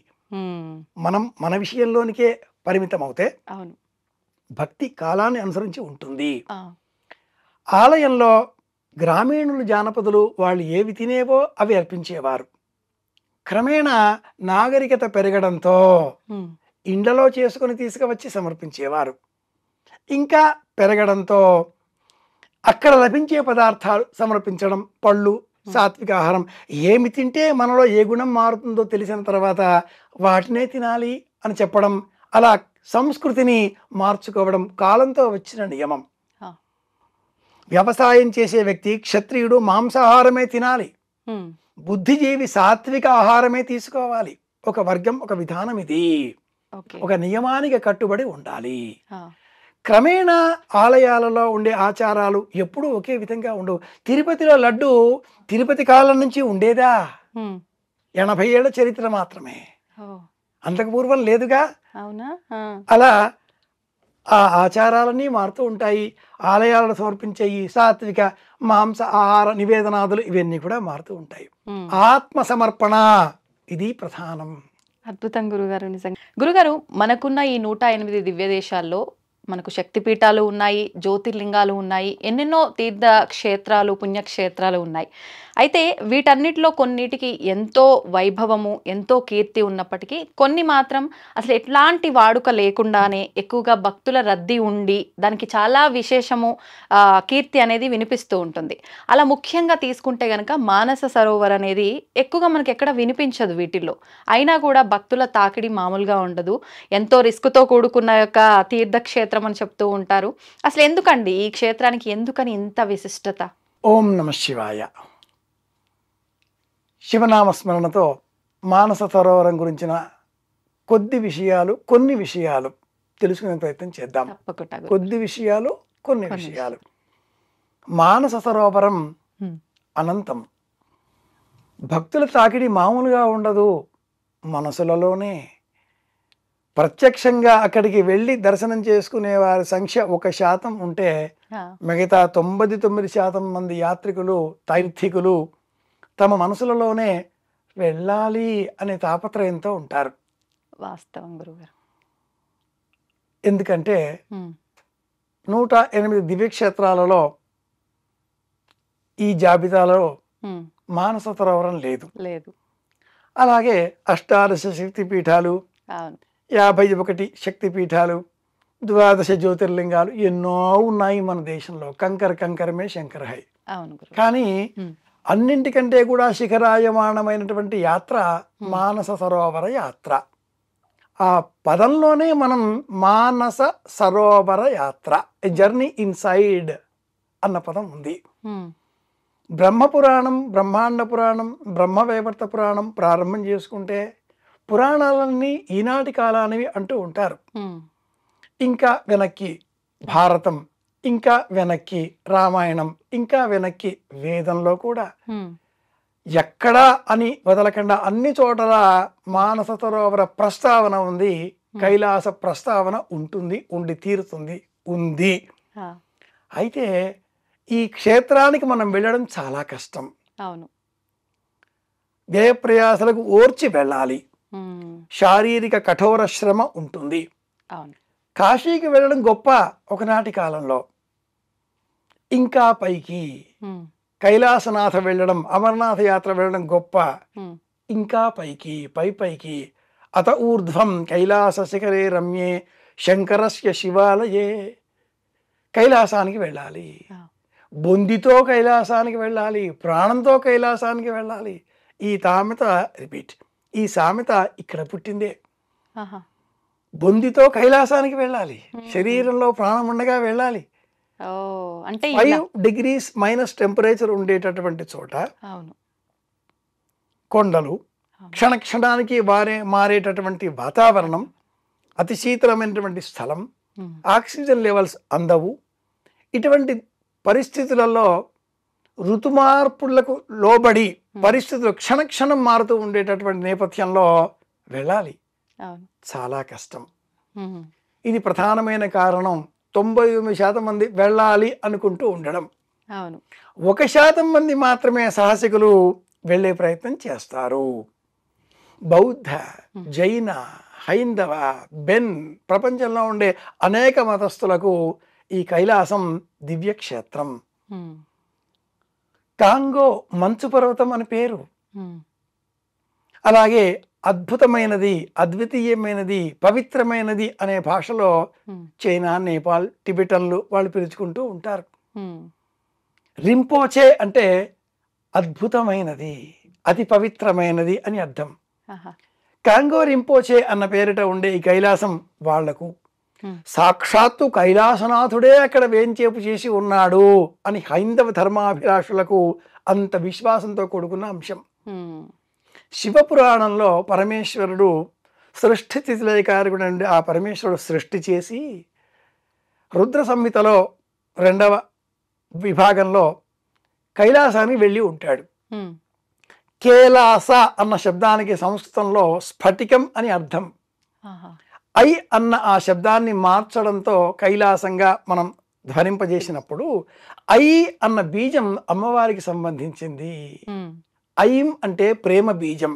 మనం మన విషయంలోనికే పరిమితం అవుతే భక్తి కాలాన్ని అనుసరించి ఉంటుంది. ఆలయంలో గ్రామీణులు, జానపదులు వాళ్ళు ఏవి తినేవో అవి అర్పించేవారు. క్రమేణా నాగరికత పెరగడంతో ఇండ్లలో చేసుకుని తీసుకువచ్చి సమర్పించేవారు. ఇంకా పెరగడంతో అక్కడ లభించే పదార్థాలు సమర్పించడం, పళ్ళు, సాత్విక ఆహారం, ఏమి తింటే మనలో ఏ గుణం మారుతుందో తెలిసిన తర్వాత వాటినే తినాలి అని చెప్పడం, అలా సంస్కృతిని మార్చుకోవడం కాలంతో వచ్చిన నియమం. వ్యవసాయం చేసే వ్యక్తి, క్షత్రియుడు మాంసాహారమే తినాలి, బుద్ధిజీవి సాత్విక ఆహారమే తీసుకోవాలి. ఒక వర్గం, ఒక విధానం ఇది. ఒక నియమానికి కట్టుబడి ఉండాలి. క్రమేణా ఆలయాలలో ఉండే ఆచారాలు ఎప్పుడూ ఒకే విధంగా ఉండవు. తిరుపతిలో లడ్డు తిరుపతి కాలం నుంచి ఉండేదా? 80 ఏళ్ల చరిత్ర మాత్రమే, అంతకు పూర్వం లేదుగా. అలా ఆ ఆచారాలన్నీ మారుతూ ఉంటాయి. ఆలయాలను సమర్పించే ఈ సాత్విక మాంస ఆహార నివేదనాదులు ఇవన్నీ కూడా మారుతూ ఉంటాయి. ఆత్మ సమర్పణ ఇది ప్రధానం. అద్భుతం గురుగారు. నిజంగా గురుగారు, మనకున్న ఈ 108 దివ్య దేశాల్లో మనకు శక్తిపీఠాలు ఉన్నాయి, జ్యోతిర్లింగాలు ఉన్నాయి, ఎన్నెన్నో తీర్థ క్షేత్రాలు, పుణ్యక్షేత్రాలు ఉన్నాయి. అయితే వీటన్నిటిలో కొన్నిటికి ఎంతో వైభవము, ఎంతో కీర్తి ఉన్నప్పటికీ కొన్ని మాత్రం అసలు ఎట్లాంటి వాడుక లేకుండానే ఎక్కువగా భక్తుల రద్దీ ఉండి దానికి చాలా విశేషము, కీర్తి అనేది వినిపిస్తూ ఉంటుంది. అలా ముఖ్యంగా తీసుకుంటే కనుక మానస సరోవర్ అనేది ఎక్కువగా మనకి ఎక్కడ వినిపించదు వీటిల్లో. అయినా కూడా భక్తుల తాకిడి మామూలుగా ఉండదు. ఎంతో రిస్క్తో కూడుకున్న యొక్క తీర్థక్షేత్రం అని చెప్తూ ఉంటారు. అసలు ఎందుకండి ఈ క్షేత్రానికి ఎందుకని ఇంత విశిష్టత? ఓం నమ శివాయ. శివనామస్మరణతో మానస సరోవరం గురించిన కొన్ని విషయాలు తెలుసుకునే ప్రయత్నం చేద్దాం. కొద్ది విషయాలు, కొన్ని విషయాలు. మానస సరోవరం అనంతం. భక్తుల తాకిడి మామూలుగా ఉండదు, మనసులలోనే. ప్రత్యక్షంగా అక్కడికి వెళ్ళి దర్శనం చేసుకునే వారి సంఖ్య 1% ఉంటే మిగతా 99% మంది యాత్రికులు, తైర్థికులు తమ మనసులలోనే వెళ్ళాలి అనే తాపత్రయంతో ఉంటారు. వాస్తవం గురుగారు. ఎందుకంటే 108 దివ్యక్షేత్రాలలో ఈ జాబితాలో మానస సరోవరం లేదు. అలాగే 18 శక్తిపీఠాలు, 51 శక్తిపీఠాలు, 12 జ్యోతిర్లింగాలు ఎన్నో ఉన్నాయి మన దేశంలో. కంకరమే శంకర హై. కానీ అన్నింటికంటే కూడా శిఖరాయమానమైనటువంటి యాత్ర మానస సరోవర యాత్ర. ఆ పదంలోనే మనం మానస సరోవర యాత్ర, ఎ జర్నీ ఇన్సైడ్ అన్న పదం ఉంది. బ్రహ్మపురాణం, బ్రహ్మాండ పురాణం, బ్రహ్మవైవర్త పురాణం ప్రారంభం చేసుకుంటే పురాణాలన్నీ ఈనాటి కాలానివి అంటూ ఉంటారు. ఇంకా వెనక్కి భారతం, ఇంకా వెనక్కి రామాయణం, ఇంకా వెనక్కి వేదంలో కూడా ఎక్కడా అని వదలకుండా అన్ని చోటల మానస సరోవర ప్రస్తావన ఉంది. కైలాస ప్రస్తావన ఉంటుంది, ఉండి తీరుతుంది, ఉంది. అయితే ఈ క్షేత్రానికి మనం వెళ్ళడం చాలా కష్టం. వ్యయప్రయాసలకు ఓర్చి వెళ్ళాలి. శారీరక కఠోర శ్రమ ఉంటుంది. కాశీకి వెళ్ళడం గొప్ప ఒకనాటి కాలంలో. ఇంకా పైకి కైలాసనాథ వెళ్ళడం, అమర్నాథ యాత్ర వెళ్ళడం గొప్ప. ఇంకా పైకి అత ఊర్ధ్వం కైలాస శిఖరే రమ్యే శంకరస్య శివాలయే. కైలాసానికి వెళ్ళాలి, బొందితో కైలాసానికి వెళ్ళాలి, ప్రాణంతో కైలాసానికి వెళ్ళాలి. ఈ సామెత ఇక్కడ పుట్టిందే. ఆహా. బొందితో కైలాసానికి వెళ్ళాలి, శరీరంలో ప్రాణం ఉండగా వెళ్ళాలి. ఓ అంటే 5 degrees మైనస్ టెంపరేచర్ ఉండేటటువంటి చోట అవును కొండలు, క్షణక్షణానికి మారేటటువంటి వాతావరణం, అతి శీతలమైనటువంటి స్థలం, ఆక్సిజన్ లెవెల్స్ అందవు. ఇటువంటి పరిస్థితులలో ఋతుమార్పులకు లోబడి పరిస్థితులు క్షణక్షణం మారుతూ ఉండేటటువంటి నేపథ్యంలో వెళ్ళాలి. చాలా కష్టం. ఇది ప్రధానమైన కారణం. 99% మంది వెళ్ళాలి అనుకుంటూ ఉండడం, 1% మంది మాత్రమే సాహసికులు వెళ్ళే ప్రయత్నం చేస్తారు. బౌద్ధ, జైన, హైందవ, బెన్ ప్రపంచంలో ఉండే అనేక మతస్థులకు ఈ కైలాసం దివ్యక్షేత్రం. కాంగో మంచు పర్వతం అని పేరు. అలాగే అద్భుతమైనది, అద్వితీయమైనది, పవిత్రమైనది అనే భాషలో చైనా, నేపాల్, టిబెటన్లు వాళ్ళు పిలుచుకుంటూ ఉంటారు. రింపోచే అంటే అద్భుతమైనది, అతి పవిత్రమైనది అని అర్థం. కాంగో రింపోచే అన్న పేరిట ఉండే ఈ కైలాసం వాళ్లకు సాక్షాత్తు కైలాసనాథుడే అక్కడ వేంచేపు చేసి ఉన్నాడు అని హైందవ ధర్మాభిలాషులకు అంత విశ్వాసంతో కూడుకున్న అంశం. శివపురాణంలో పరమేశ్వరుడు సృష్టి స్థితిలయకారకుడు నుండి ఆ పరమేశ్వరుడు సృష్టి చేసి రుద్ర సంహితలో 2వ విభాగంలో కైలాసానికి వెళ్ళి ఉంటాడు. కేలాస అన్న శబ్దానికి సంస్కృతంలో స్ఫటికం అని అర్థం. ఐ అన్న ఆ శబ్దాన్ని మార్చడంతో కైలాసంగా మనం ధ్వనింపజేసినప్పుడు ఐ అన్న బీజం అమ్మవారికి సంబంధించింది. ఐం అంటే ప్రేమ బీజం.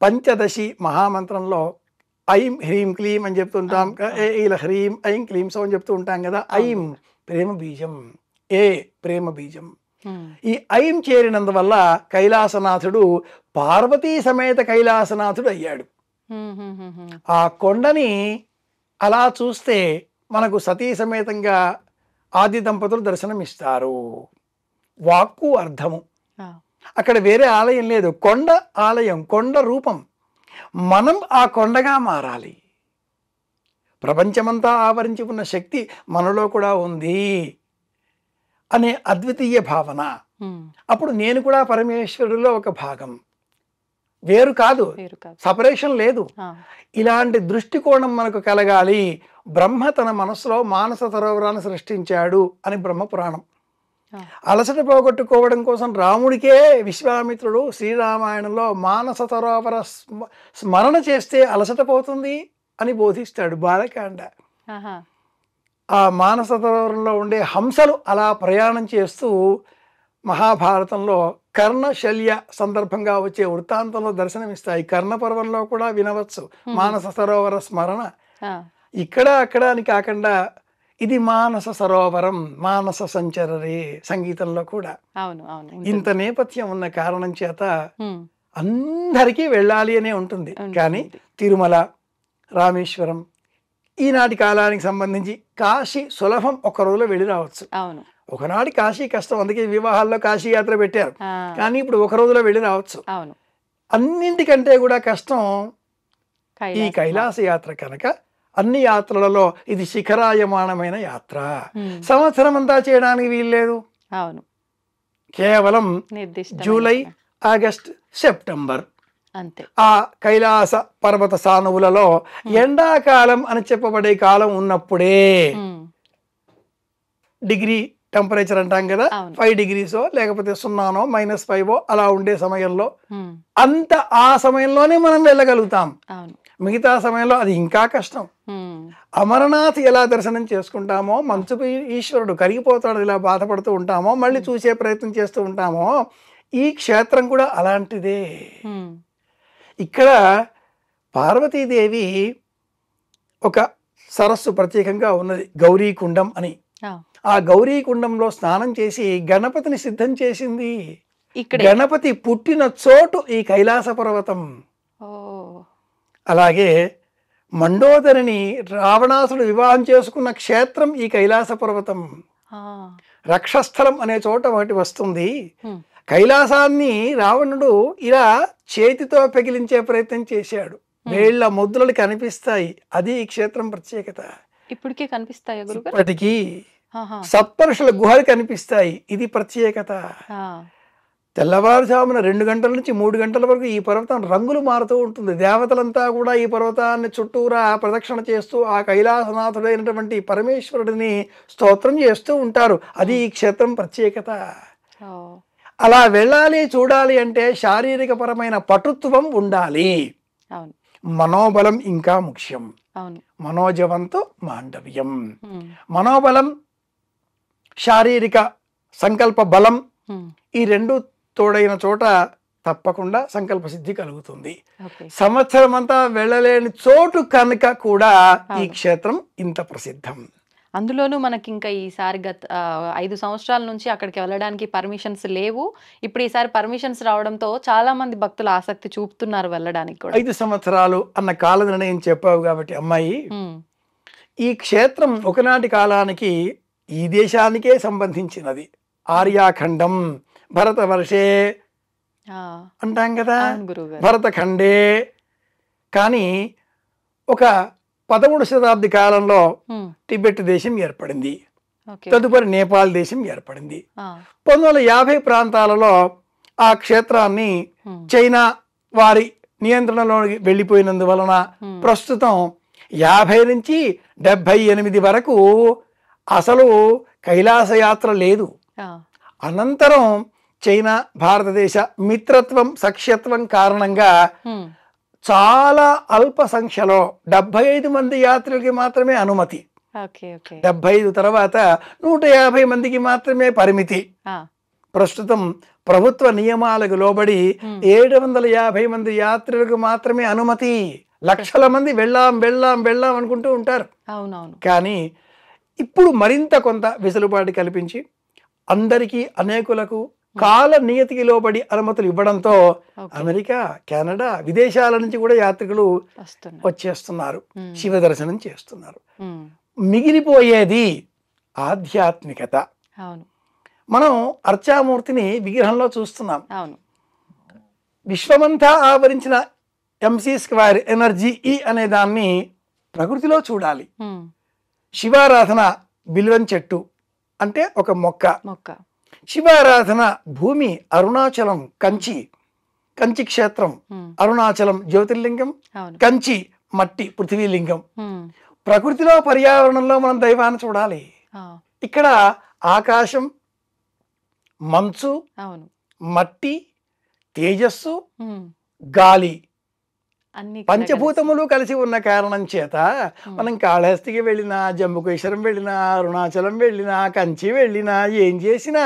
పంచదశి మహామంత్రంలో ఐం హ్రీం క్లీం అని చెప్తుంటాం, ఇలా హ్రీం ఐం క్లీం సో అని చెప్తూ ఉంటాం కదా. ఐం ప్రేమ బీజం, ఏ ప్రేమ బీజం. ఈ ఐం చేరినందువల్ల కైలాసనాథుడు పార్వతీ సమేత కైలాసనాథుడు అయ్యాడు. ఆ కొండని అలా చూస్తే మనకు సతీ సమేతంగా ఆది దంపతులు దర్శనమిస్తారు. వాక్కు అర్థము. అక్కడ వేరే ఆలయం లేదు, కొండ ఆలయం, కొండ రూపం. మనం ఆ కొండగా మారాలి. ప్రపంచమంతా ఆవరించి ఉన్న శక్తి మనలో కూడా ఉంది అనే అద్వితీయ భావన. అప్పుడు నేను కూడా పరమేశ్వరుడిలో ఒక భాగం, వేరు కాదు, సపరేషన్ లేదు. ఇలాంటి దృష్టికోణం మనకు కలగాలి. బ్రహ్మ తన మనసులో మానస సరోవరాన్ని సృష్టించాడు అని బ్రహ్మపురాణం. అలసట పోగొట్టుకోవడం కోసం రాముడికే విశ్వామిత్రుడు శ్రీరామాయణంలో మానస సరోవర స్మరణ చేస్తే అలసట పోతుంది అని బోధిస్తాడు బాలకాండ. ఆ మానస సరోవరంలో ఉండే హంసలు అలా ప్రయాణం చేస్తూ మహాభారతంలో కర్ణశల్య సందర్భంగా వచ్చే వృత్తాంతంలో దర్శనమిస్తాయి. కర్ణపర్వంలో కూడా వినవచ్చు మానస సరోవర స్మరణ. ఇక్కడ అక్కడ అని కాకుండా ఇది మానస సరోవరం, మానస సంచరరే సంగీతంలో కూడా. ఇంత నేపథ్యం ఉన్న కారణం చేత అందరికీ వెళ్ళాలి అనే ఉంటుంది. కానీ తిరుమల, రామేశ్వరం, ఈనాటి కాలానికి సంబంధించి కాశీ సులభం, ఒక్క రోజులో వెళ్ళి రావచ్చు. ఒకనాటి కాశీ కష్టం, అందుకే వివాహాల్లో కాశీ యాత్ర పెట్టారు. కానీ ఇప్పుడు ఒక రోజులో వెళ్ళి రావచ్చు. అన్నింటికంటే కూడా కష్టం ఈ కైలాస యాత్ర కనుక అన్ని యాత్రలలో ఇది శిఖరాయమానమైన యాత్ర. సంవత్సరం అంతా చేయడానికి వీల్లేదు. కేవలం జూలై, ఆగస్ట్, సెప్టెంబర్ ఆ కైలాస పర్వత సానువులలో ఎండాకాలం అని చెప్పబడే కాలం ఉన్నప్పుడే డిగ్రీ టెంపరేచర్ అంటాం కదా, 5 degrees లేకపోతే 0 -5 అలా ఉండే సమయంలో అంత ఆ సమయంలోనే మనం వెళ్ళగలుగుతాం. మిగతా సమయంలో అది ఇంకా కష్టం. అమరనాథ్ ఎలా దర్శనం చేసుకుంటామో, మంచుకు ఈశ్వరుడు కరిగిపోతాడు ఇలా బాధపడుతూ ఉంటామో, మళ్ళీ చూసే ప్రయత్నం చేస్తూ ఉంటామో, ఈ క్షేత్రం కూడా అలాంటిదే. ఇక్కడ పార్వతీదేవి ఒక సరస్సు ప్రత్యేకంగా ఉన్నది, గౌరీకుండం అని. ఆ గౌరీకుండంలో స్నానం చేసి గణపతిని సిద్ధం చేసింది. గణపతి పుట్టిన చోటు ఈ కైలాస పర్వతం. అలాగే మండోదరిని రావణాసుడు వివాహం చేసుకున్న క్షేత్రం ఈ కైలాస పర్వతం. రక్షస్థలం అనే చోట ఒకటి వస్తుంది. కైలాసాన్ని రావణుడు ఇలా చేతితో పెగిలించే ప్రయత్నం చేశాడు. వేళ్ల ముద్రలు కనిపిస్తాయి. అది ఈ క్షేత్రం ప్రత్యేకత. ఇప్పటికే కనిపిస్తాయా గురుగారు? ఇప్పటికీ ఆహా. సప్తఋషుల గుహలు కనిపిస్తాయి. ఇది ప్రత్యేకత. ఆ. తెల్లవారుజామున 2 గంటల నుంచి 3 గంటల వరకు ఈ పర్వతం రంగులు మారుతూ ఉంటుంది. దేవతలంతా కూడా ఈ పర్వతాన్ని చుట్టూరా ప్రదక్షిణ చేస్తూ ఆ కైలాసనాథుడైనటువంటి పరమేశ్వరుడిని స్తోత్రం చేస్తూ ఉంటారు. అది ఈ క్షేత్రం ప్రత్యేకత. ఓ. అలా వెళ్ళాలి, చూడాలి అంటే శారీరక పరమైన పటుత్వం ఉండాలి. అవును. మనోబలం ఇంకా ముఖ్యం. అవును. మనోజవంతో మాండవ్యం. ఉమ్. మనోబలం, శారీరక సంకల్ప బలం, ఉమ్. ఈ రెండు తోడైన చోట తప్పకుండా సంకల్ప సిద్ధి కలుగుతుంది. ఓకే. సంవత్సరం అంతా వెళ్ళలేని చోటు కనుక కూడా ఈ క్షేత్రం ఇంత ప్రసిద్ధం. అందులోనూ మనకి ఇంకా ఈసారి 5 సంవత్సరాల నుంచి అక్కడికి వెళ్ళడానికి పర్మిషన్స్ లేవు. ఇప్పుడు ఈసారి పర్మిషన్స్ రావడంతో చాలా మంది భక్తులు ఆసక్తి చూపుతున్నారు వెళ్ళడానికి కూడా. 5 సంవత్సరాలు అన్న కాల నిర్ణయం చెప్పావు కాబట్టి అమ్మాయి, ఉమ్. ఈ క్షేత్రం ఒకనాటి కాలానికి ఈ దేశానికే సంబంధించినది. ఆర్యాఖండం, భరతవర్షే ఆ. అంటాం కదా, అవును గురుగారు. భరతఖండే. కానీ ఒక 11వ శతాబ్ది కాలంలో ఉమ్. టిబెట్ దేశం ఏర్పడింది. ఓకే. తదుపరి నేపాల్ దేశం ఏర్పడింది. ఆ. 1950 ప్రాంతాలలో ఆ క్షేత్రాన్ని ఉమ్. చైనా వారి నియంత్రణలోకి వెళ్ళిపోయినందువలన ఉమ్. ప్రస్తుతం 50 నుంచి 78 వరకు అసలు కైలాసయాత్ర లేదు. ఆ. అనంతరం చైనా భారతదేశ మిత్రత్వం, సఖ్యత్వం కారణంగా ఉమ్. చాలా అల్ప సంఖ్యలో 75 మంది యాత్రికులకి మాత్రమే అనుమతి. ఓకే. ఓకే. 75 తర్వాత 150 మందికి మాత్రమే పరిమితి. ఆ. ప్రస్తుతం ప్రభుత్వ నియమాలకు లోబడి 750 మంది యాత్రికులకు మాత్రమే అనుమతి. లక్షల మంది వెళ్ళాం వెళ్ళాం వెళ్ళాం అనుకుంటూ ఉంటారు. అవునవును. కానీ ఇప్పుడు మరింత కొంత వెసులుబాటు కల్పించి అందరికీ, అనేకులకు కాల నియతికి లోబడి అనుమతులు ఇవ్వడంతో ఓకే. అమెరికా, కెనడా, విదేశాల నుంచి కూడా యాత్రికులు వస్తున్నా. వచ్చేస్తున్నారు, ఉమ్. శివ దర్శనం చేస్తున్నారు. ఉమ్. మిగిలిపోయేది ఆధ్యాత్మికత. అవును. మనం అర్చామూర్తిని విగ్రహంలో చూస్తున్నాం. అవును. విశ్వమంతా ఆవరించిన MC² ఎనర్జీ ఈ అనే దాన్ని ప్రకృతిలో చూడాలి. ఉమ్. శివారాధన బిల్వం చెట్టు అంటే ఒక మొక్క. మొక్క. శివారాధన భూమి అరుణాచలం, కంచి క్షేత్రం, ఉమ్. అరుణాచలం జ్యోతిర్లింగం, అవును. కంచి మట్టి పృథ్వీలింగం. ఉమ్. ప్రకృతిలో, పర్యావరణంలో మనం దైవాన్ని చూడాలి. ఆ. ఇక్కడ ఆకాశం, మంచు, అవును. మట్టి, తేజస్సు, ఉమ్. గాలి, అన్ని పంచభూతములు కలిసి ఉన్న కారణం చేత మనం కాళహస్తికి వెళ్ళినా, జంబుకేశ్వరం వెళ్ళినా, అరుణాచలం వెళ్ళినా, కంచి వెళ్ళినా, ఏం చేసినా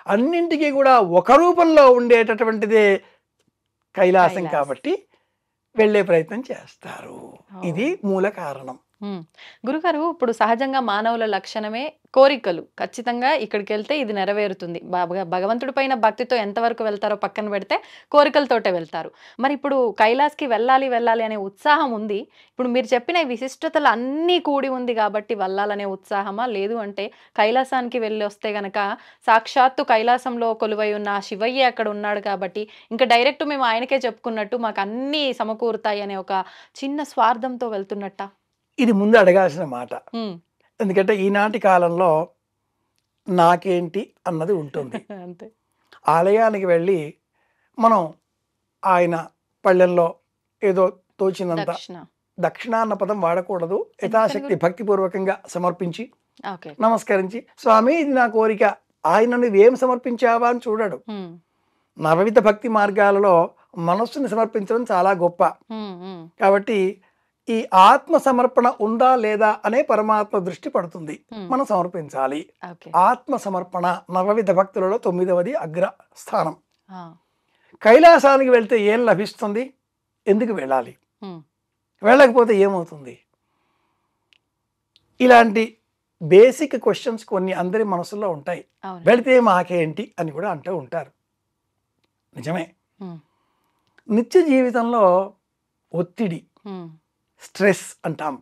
అన్నింటికీ కూడా ఒక రూపంలో ఉండేటటువంటిదే కైలాసం. కాబట్టి వెళ్ళే ప్రయత్నం చేస్తారు. ఇది మూల కారణం. గురుగారు, ఇప్పుడు సహజంగా మానవుల లక్షణమే కోరికలు. ఖచ్చితంగా ఇక్కడికి వెళ్తే ఇది నెరవేరుతుంది. భగవంతుడి పైన భక్తితో ఎంతవరకు వెళ్తారో పక్కన పెడితే కోరికలతోటే వెళ్తారు. మరి ఇప్పుడు కైలాస్కి వెళ్ళాలి వెళ్ళాలి అనే ఉత్సాహం ఉంది. ఇప్పుడు మీరు చెప్పిన విశిష్టతలు అన్నీ కూడి ఉంది కాబట్టి వెళ్ళాలనే ఉత్సాహమా, లేదు అంటే కైలాసానికి వెళ్ళి వస్తే గనక సాక్షాత్తు కైలాసంలో కొలువై ఉన్న శివయ్య అక్కడ ఉన్నాడు కాబట్టి ఇంకా డైరెక్ట్ మేము ఆయనకే చెప్పుకున్నట్టు మాకు అన్నీ సమకూరుతాయి అనే ఒక చిన్న స్వార్థంతో వెళ్తున్నట్ట? ఇది ముందు అడగాల్సిన మాట. ఎందుకంటే ఈనాటి కాలంలో నాకేంటి అన్నది ఉంటుంది. అంతే. ఆలయానికి వెళ్ళి మనం ఆయన పళ్ళెంలో ఏదో తోచినంత, దక్షిణ అన్న పదం వాడకూడదు, యథాశక్తి భక్తిపూర్వకంగా సమర్పించి నమస్కరించి, స్వామి ఇది నా కోరిక, ఆయన నువ్వేం సమర్పించావా అని చూడడు. నవవిధ భక్తి మార్గాలలో మనస్సుని సమర్పించడం చాలా గొప్ప. కాబట్టి ఈ ఆత్మ సమర్పణ ఉందా లేదా అనే పరమాత్మ దృష్టి పడుతుంది. మనం సమర్పించాలి. ఆత్మ సమర్పణ నవవిధ భక్తులలో 9వది అగ్ర స్థానం. కైలాసానికి వెళ్తే ఏం లభిస్తుంది? ఎందుకు వెళ్ళాలి? వెళ్ళకపోతే ఏమవుతుంది? ఇలాంటి బేసిక్ క్వశ్చన్స్ కొన్ని అందరి మనసులో ఉంటాయి. వెళితే మాకేంటి అని కూడా అంటూ ఉంటారు. నిజమే. నిత్య జీవితంలో ఒత్తిడి, స్ట్రెస్ అంటాం.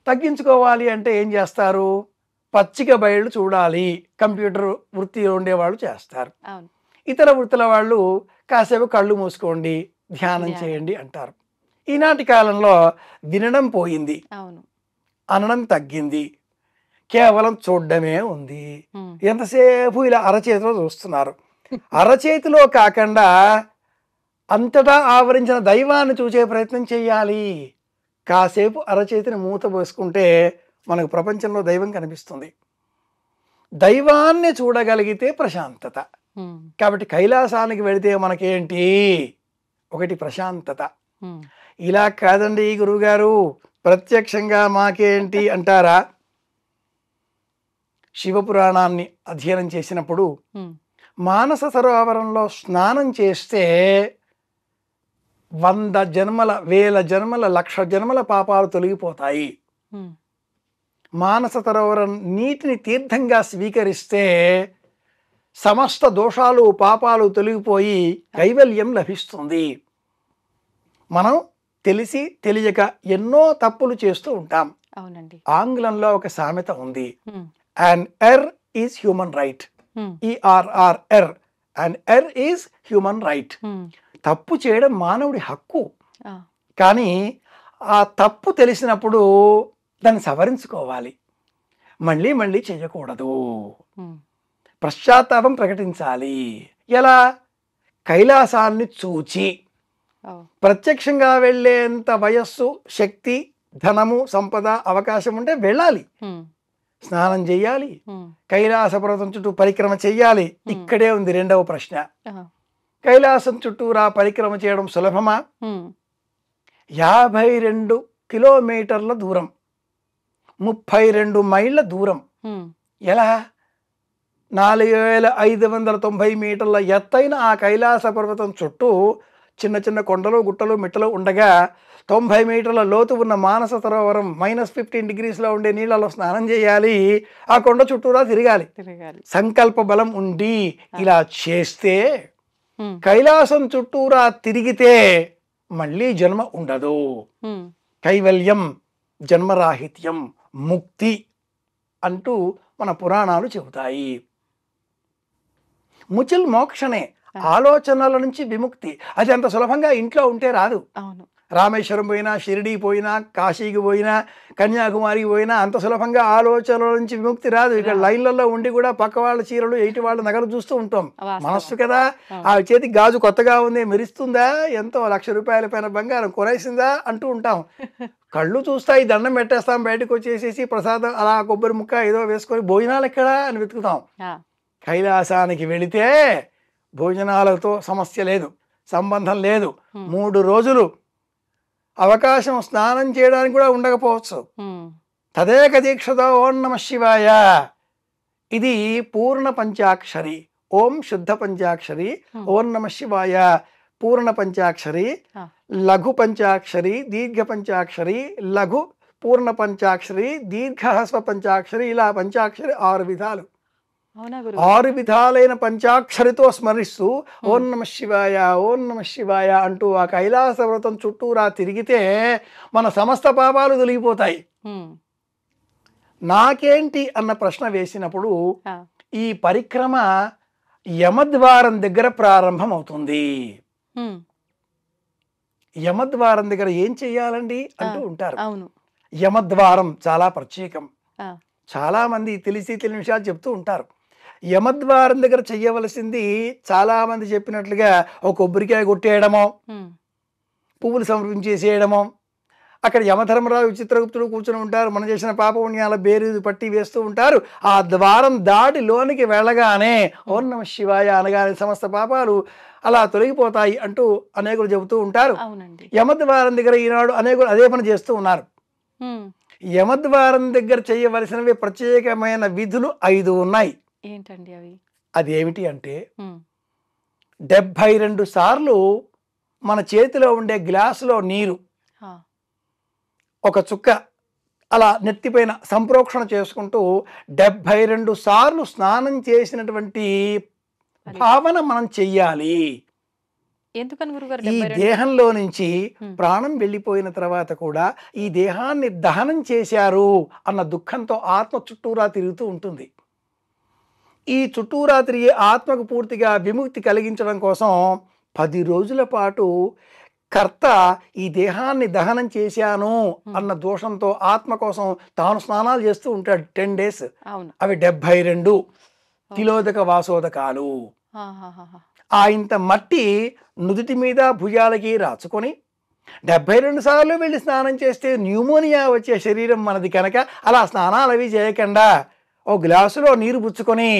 తగ్గించుకోవాలి అంటే ఏం చేస్తారు? పచ్చిక బయళ్ళు చూడాలి, కంప్యూటర్ వృత్తిలో ఉండేవాళ్ళు చేస్తారు. ఇతర వృత్తుల వాళ్ళు కాసేపు కళ్ళు మూసుకోండి, ధ్యానం చేయండి అంటారు. ఈనాటి కాలంలో వినడం పోయింది, అవును. అనడం తగ్గింది, కేవలం చూడడమే ఉంది. ఎంతసేపు ఇలా అరచేతిలో చూస్తున్నారు. అరచేతిలో కాకుండా అంతటా ఆవరించిన దైవాన్ని చూసే ప్రయత్నం చేయాలి. కాసేపు అరచేతిని మూత పోసుకుంటే మనకు ప్రపంచంలో దైవం కనిపిస్తుంది. దైవాన్ని చూడగలిగితే ప్రశాంతత. కాబట్టి కైలాసానికి వెళితే మనకేంటి? ఒకటి ప్రశాంతత. ఇలా కాదండి గురువుగారు, ప్రత్యక్షంగా మాకేంటి అంటారా? శివపురాణాన్ని అధ్యయనం చేసినప్పుడు మానస సరోవరంలో స్నానం చేస్తే 100 జన్మల 1000 జన్మల 1,00,000 జన్మల పాపాలు తొలగిపోతాయి. మానస సరోవరం నీటిని తీర్థంగా స్వీకరిస్తే సమస్త దోషాలు పాపాలు తొలగిపోయి కైవల్యం లభిస్తుంది. మనం తెలిసి తెలియక ఎన్నో తప్పులు చేస్తూ ఉంటాం. అవునండి. ఆంగ్లంలో ఒక సామెత ఉంది, an error is human right. ERR, an error is human right. తప్పు చేయడం మానవుడి హక్కు. కానీ ఆ తప్పు తెలిసినప్పుడు దాన్ని సవరించుకోవాలి, మళ్ళీ మళ్ళీ చేయకూడదు, పశ్చాత్తాపం ప్రకటించాలి. ఎలా? కైలాసాన్ని చూచి ప్రత్యక్షంగా వెళ్ళేంత వయస్సు, శక్తి, ధనము, సంపద, అవకాశం ఉంటే వెళ్ళాలి, స్నానం చెయ్యాలి, కైలాస పర్వతం చుట్టూ పరిక్రమ చెయ్యాలి. ఇక్కడే ఉంది రెండవ ప్రశ్న. కైలాసం చుట్టూరా పరిక్రమ చేయడం సులభమా? 52 కిలోమీటర్ల దూరం, 32 మైళ్ళ దూరం. ఎలా? 4590 మీటర్ల ఎత్తైన ఆ కైలాస పర్వతం చుట్టూ చిన్న చిన్న కొండలు, గుట్టలు, మిట్టలు ఉండగా 90 మీటర్ల లోతు ఉన్న మానస సరోవరం -15 డిగ్రీస్లో ఉండే నీళ్ళలో స్నానం చేయాలి, ఆ కొండ చుట్టూరా తిరగాలి. సంకల్ప బలం ఉండి ఇలా చేస్తే కైలాసం చుట్టూరా తిరిగితే మళ్ళీ జన్మ ఉండదు. కైవల్యం, జన్మరాహిత్యం, ముక్తి అంటూ మన పురాణాలు చెబుతాయి. ముచిల్ మోక్షనే, ఆలోచనల నుంచి విముక్తి. అది అంత సులభంగా ఇంట్లో ఉంటే రాదు. రామేశ్వరం పోయినా, షిరిడి పోయినా, కాశీకి పోయినా, కన్యాకుమారికి పోయినా అంత సులభంగా ఆలోచనల నుంచి విముక్తి రాదు. ఇక్కడ లైన్లలో ఉండి కూడా పక్క వాళ్ళ చీరలు, ఎయిటి వాళ్ళ నగలు చూస్తూ ఉంటాం. మనస్సు కదా, ఆ చేతికి గాజు కొత్తగా ఉంది, మెరుస్తుందా, ఎంతో 1,00,000 రూపాయల పైన బంగారం కొనేసిందా అంటూ ఉంటాం. కళ్ళు చూస్తాయి, దండం పెట్టేస్తాం, బయటకు వచ్చేసేసి ప్రసాదం అలా కొబ్బరి ముక్క ఏదో వేసుకొని భోజనాలు ఎక్కడా అని వెతుకుతాం. కైలాసానికి వెళితే భోజనాలతో సమస్య లేదు, సంబంధం లేదు. 3 రోజులు అవకాశం స్నానం చేయడానికి కూడా ఉండకపోవచ్చు. తదేక దీక్షతో ఓం నమ శివాయ, ఇది పూర్ణ పంచాక్షరి. ఓం శుద్ధ పంచాక్షరి, ఓం నమ శివాయ పూర్ణ పంచాక్షరి, లఘు పంచాక్షరి, దీర్ఘ పంచాక్షరి, లఘు పూర్ణ పంచాక్షరి, దీర్ఘ హ్రస్వ పంచాక్షరి, ఇలా పంచాక్షరి 6 విధాలు. 6 విధాలైన పంచాక్షరితో స్మరిస్తూ ఓం నమ శివాయ, ఓం నమ శివాయ అంటూ ఆ కైలాస వ్రతం చుట్టూరా తిరిగితే మన సమస్త పాపాలు తొలగిపోతాయి. నాకేంటి అన్న ప్రశ్న వేసినప్పుడు ఈ పరిక్రమ యమద్వారం దగ్గర ప్రారంభం అవుతుంది. యమద్వారం దగ్గర ఏం చెయ్యాలండి అంటూ ఉంటారు. యమద్వారం చాలా ప్రత్యేకం. చాలా మంది తెలిసి తెలియని విషయాలు చెప్తూ ఉంటారు. యమద్వారం దగ్గర చెయ్యవలసింది చాలా మంది చెప్పినట్లుగా ఒక కొబ్బరికాయ కొట్టేయడమో, పువ్వులు సమర్పించేసేయడమో, అక్కడ యమధర్మరాజు, చిత్రగుప్తుడు కూర్చొని ఉంటారు, మనం చేసిన పాపపుణ్యాల బేరీజు పట్టి వేస్తూ ఉంటారు. ఆ ద్వారం దాటి లోనికి వెళ్ళగానే ఓం నమ శివాయ అనగానే సమస్త పాపాలు అలా తొలగిపోతాయి అంటూ అనేకులు చెబుతూ ఉంటారు. యమద్వారం దగ్గర ఈనాడు అనేకులు అదే పని చేస్తూ ఉన్నారు. యమద్వారం దగ్గర చేయవలసినవి ప్రత్యేకమైన విధులు 5 ఉన్నాయి. ఏంటండి అవి? అది ఏమిటి అంటే 72 సార్లు మన చేతిలో ఉండే గ్లాసులో నీరు ఒక చుక్క అలా నెత్తిపైన సంప్రోక్షణ చేసుకుంటూ 72 సార్లు స్నానం చేసినటువంటి భావన మనం చెయ్యాలి. ఈ దేహంలో నుంచి ప్రాణం వెళ్ళిపోయిన తర్వాత కూడా ఈ దేహాన్ని దహనం చేశారు అన్న దుఃఖంతో ఆత్మ చుట్టూరా తిరుగుతూ ఉంటుంది. ఈ చుట్టూరా తిరిగే ఆత్మకు పూర్తిగా విముక్తి కలిగించడం కోసం 10 రోజుల పాటు కర్త ఈ దేహాన్ని దహనం చేశాను అన్న దోషంతో ఆత్మ కోసం తాను స్నానాలు చేస్తూ ఉంటాడు 10 days. అవును. అవి 72 తిలోదక వాసోదకాలు. ఆ ఇంత మట్టి నుదుటి మీద భుజాలకి రాచుకొని 72 సార్లు వెళ్ళి స్నానం చేస్తే న్యూమోనియా వచ్చే శరీరం మనది కనుక అలా స్నానాలు అవి చేయకుండా ఓ గ్లాసులో నీరు పుచ్చుకొని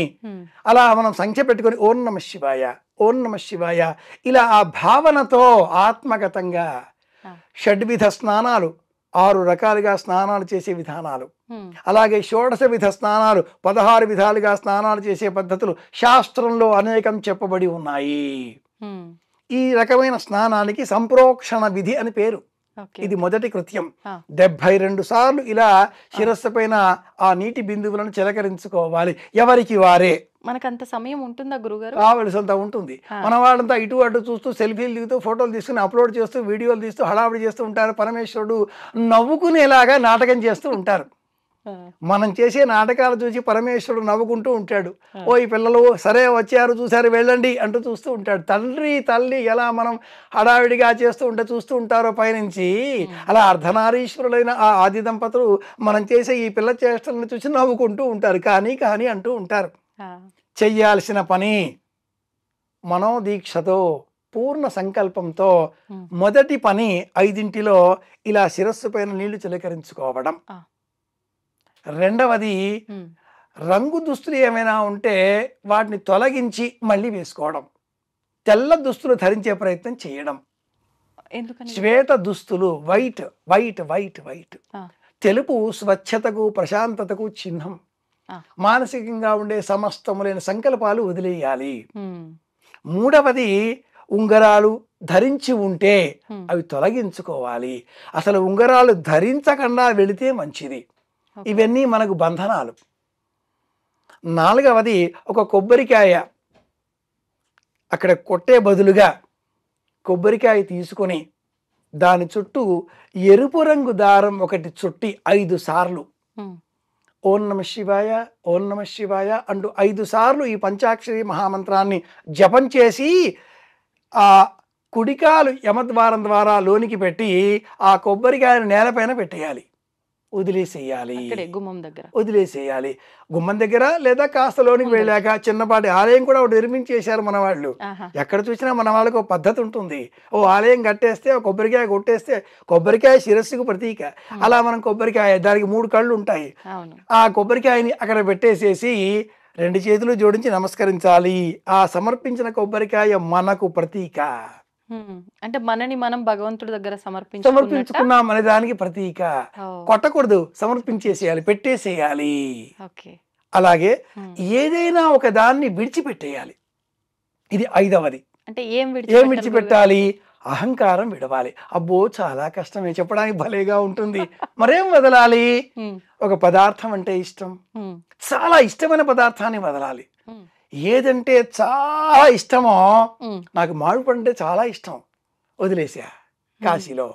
అలా మనం సంఖ్య పెట్టుకొని ఓం నమః శివాయ ఓం నమః శివాయ ఇలా ఆ భావనతో ఆత్మగతంగా షడ్విధ స్నానాలు 6 రకాలుగా స్నానాలు చేసే విధానాలు, అలాగే షోడశ విధ స్నానాలు 16 విధాలుగా స్నానాలు చేసే పద్ధతులు శాస్త్రంలో అనేకం చెప్పబడి ఉన్నాయి. ఈ రకమైన స్నానానికి సంప్రోక్షణ విధి అని పేరు. ఇది మొదటి కృత్యం. 72 సార్లు ఇలా శిరస్సు పైన ఆ నీటి బిందువులను చిలకరించుకోవాలి. ఎవరికి వారే. మనకంత సమయం ఉంటుందా గురుగారు? కావలసినంత ఉంటుంది. మన వాళ్ళంతా ఇటు అటు చూస్తూ సెల్ఫీలు దిగుతూ ఫోటోలు తీసుకుని అప్లోడ్ చేస్తూ వీడియోలు తీస్తూ హడావిడి చేస్తూ ఉంటారు. పరమేశ్వరుడు నవ్వుకునేలాగా నాటకం చేస్తూ ఉంటారు. మనం చేసే నాటకాలు చూసి పరమేశ్వరుడు నవ్వుకుంటూ ఉంటాడు. ఓ ఈ పిల్లలు సరే వచ్చారు చూసారు వెళ్ళండి అంటూ చూస్తూ ఉంటాడు. తండ్రి తల్లి ఎలా మనం హడావిడిగా చూస్తూ ఉంటారో పైనుంచి, అలా అర్ధనారీశ్వరులైన ఆ ఆది దంపతులు మనం చేసే ఈ పిల్ల చేష్టలను చూసి నవ్వుకుంటూ ఉంటారు. కానీ అంటూ ఉంటారు. చెయ్యాల్సిన పని మనోదీక్షతో పూర్ణ సంకల్పంతో మొదటి పని 5 ఇలా శిరస్సు పైన నీళ్లు చిలకరించుకోవడం. రెండవది రంగు దుస్తులు ఏమైనా ఉంటే వాటిని తొలగించి మళ్ళీ వేసుకోవడం. తెల్ల దుస్తులు ధరించే ప్రయత్నం చేయడం. శ్వేత దుస్తులు వైట్ వైట్ వైట్ వైట్. తెలుపు స్వచ్ఛతకు ప్రశాంతతకు చిహ్నం. మానసికంగా ఉండే సమస్తములైన సంకల్పాలు వదిలేయాలి. మూడవది ఉంగరాలు ధరించి ఉంటే అవి తొలగించుకోవాలి. అసలు ఉంగరాలు ధరించకుండా వెళితే మంచిది. ఇవన్నీ మనకు బంధనాలు. నాలుగవది ఒక కొబ్బరికాయ అక్కడ కొట్టే బదులుగా కొబ్బరికాయ తీసుకొని దాని చుట్టూ ఎరుపు రంగు దారం ఒకటి చుట్టి 5 సార్లు ఓం నమః శివాయ ఓం నమః శివాయ అంటూ 5 సార్లు ఈ పంచాక్షరి మహామంత్రాన్ని జపం చేసి ఆ కుడికాలు యమద్వారం ద్వారా లోనికి పెట్టి ఆ కొబ్బరికాయను నేలపైన పెట్టేయాలి. వదిలేసేయాలి. వదిలేసేయాలి. గుమ్మం దగ్గర లేదా కాస్త లోనికి వెళ్ళాక చిన్నపాటి ఆలయం కూడా ఒకటి నిర్మించేశారు మన వాళ్ళు. ఎక్కడ చూసినా మన వాళ్ళకి ఒక పద్ధతి ఉంటుంది. ఓ ఆలయం కట్టేస్తే కొబ్బరికాయ కొట్టేస్తే కొబ్బరికాయ శిరస్సుకు ప్రతీక. అలా మనం కొబ్బరికాయ దానికి 3 కళ్ళు ఉంటాయి. ఆ కొబ్బరికాయని అక్కడ పెట్టేసేసి 2 చేతులు జోడించి నమస్కరించాలి. ఆ సమర్పించిన కొబ్బరికాయ మనకు ప్రతీక. అంటే మనని మనం భగవంతుడి దగ్గర సమర్పించుకున్నాం అనే దానికి ప్రతీక. కొట్టకూడదు, సమర్పించేసేయాలి, పెట్టేసేయాలి. అలాగే ఏదైనా ఒక దాన్ని విడిచిపెట్టేయాలి. ఇది 5వది. అంటే ఏం విడిచిపెట్టాలి? అహంకారం విడవాలి. అబ్బో చాలా కష్టమే, చెప్పడానికి భలేగా ఉంటుంది. మరేం వదలాలి? ఒక పదార్థం అంటే ఇష్టం, చాలా ఇష్టమైన పదార్థాన్ని వదలాలి. ఏదంటే చాలా ఇష్టమో, నాకు మామిడి అంటే చాలా ఇష్టం, వదిలేసా కాశీలో.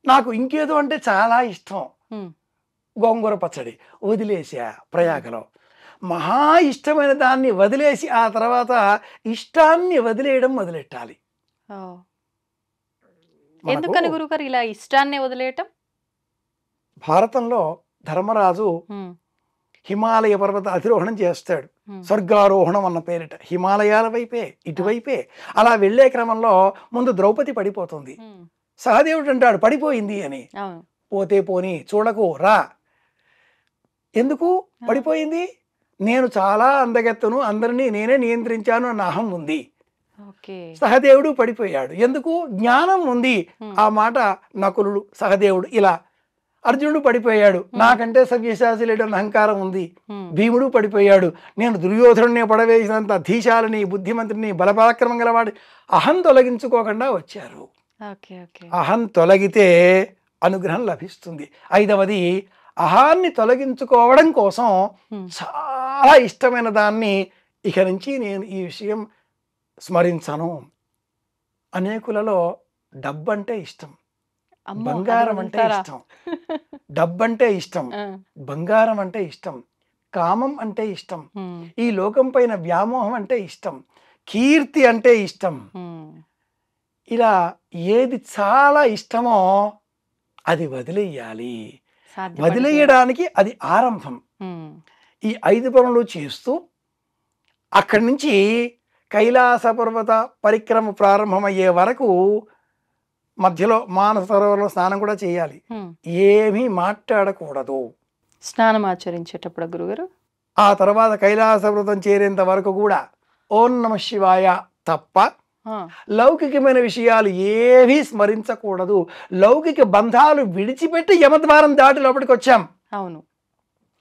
నాకు ఇంకేదో అంటే చాలా ఇష్టం, గోంగూర పచ్చడి, వదిలేసా ప్రయాగలో. మహా ఇష్టమైన దాన్ని వదిలేసి ఆ తర్వాత ఇష్టాన్ని వదిలేయడం మొదలెట్టాలి. ఎందుకని గురుగారు ఇలా ఇష్టాన్ని వదిలేయటం? భారతంలో ధర్మరాజు హిమాలయ పర్వత అధిరోహణం చేస్తాడు. స్వర్గారోహణం అన్న పేరిట హిమాలయాల వైపే, ఇటువైపే. అలా వెళ్లే క్రమంలో ముందు ద్రౌపది పడిపోతుంది. సహదేవుడు అంటాడు పడిపోయింది అని. పోతే పోని, చూడకు, రా. ఎందుకు పడిపోయింది? నేను చాలా అందగెత్తను, అందరినీ నేనే నియంత్రించాను అన్న అహం ఉంది. సహదేవుడు పడిపోయాడు. ఎందుకు? జ్ఞానం ఉంది. ఆ మాట నకులుడు, సహదేవుడు, ఇలా. అర్జునుడు పడిపోయాడు, నాకంటే సవ్యసాచి లేడన్న అహంకారం ఉంది. భీముడు పడిపోయాడు, నేను దుర్యోధనుడిని పడవేసినంత ధీశాలని, బుద్ధిమంతుడిని, బలపరాక్రమం గలవాడి. అహం తొలగించుకోకుండా వచ్చారు. అహం తొలగితే అనుగ్రహం లభిస్తుంది. 5వది అహాన్ని తొలగించుకోవడం కోసం చాలా ఇష్టమైన దాన్ని ఇక నుంచి నేను ఈ విషయం స్మరించను. అనేకులలో డబ్బంటే ఇష్టం, బంగారం అంటే ఇష్టం, డబ్బంటే ఇష్టం, బంగారం అంటే ఇష్టం, కామం అంటే ఇష్టం, ఈ లోకం పైన వ్యామోహం అంటే ఇష్టం, కీర్తి అంటే ఇష్టం. ఇలా ఏది చాలా ఇష్టమో అది వదిలేయాలి. వదిలేయడానికి అది ఆరంభం. ఈ 5 పనులు చేస్తూ అక్కడి నుంచి కైలాస పర్వత పరిక్రమ ప్రారంభమయ్యే వరకు మధ్యలో మానస సరోవరంలో స్నానం కూడా చేయాలి. ఏమీ మాట్లాడకూడదు స్నానం ఆచరించేటప్పుడు గురుగారు. ఆ తర్వాత కైలాస పర్వతం చేరేంత వరకు కూడా ఓం నమ శివాయ తప్ప లౌకికమైన విషయాలు ఏవీ స్మరించకూడదు. లౌకిక బంధాలు విడిచిపెట్టి యమద్వారం దాటి లోపలికి వచ్చాం. అవును.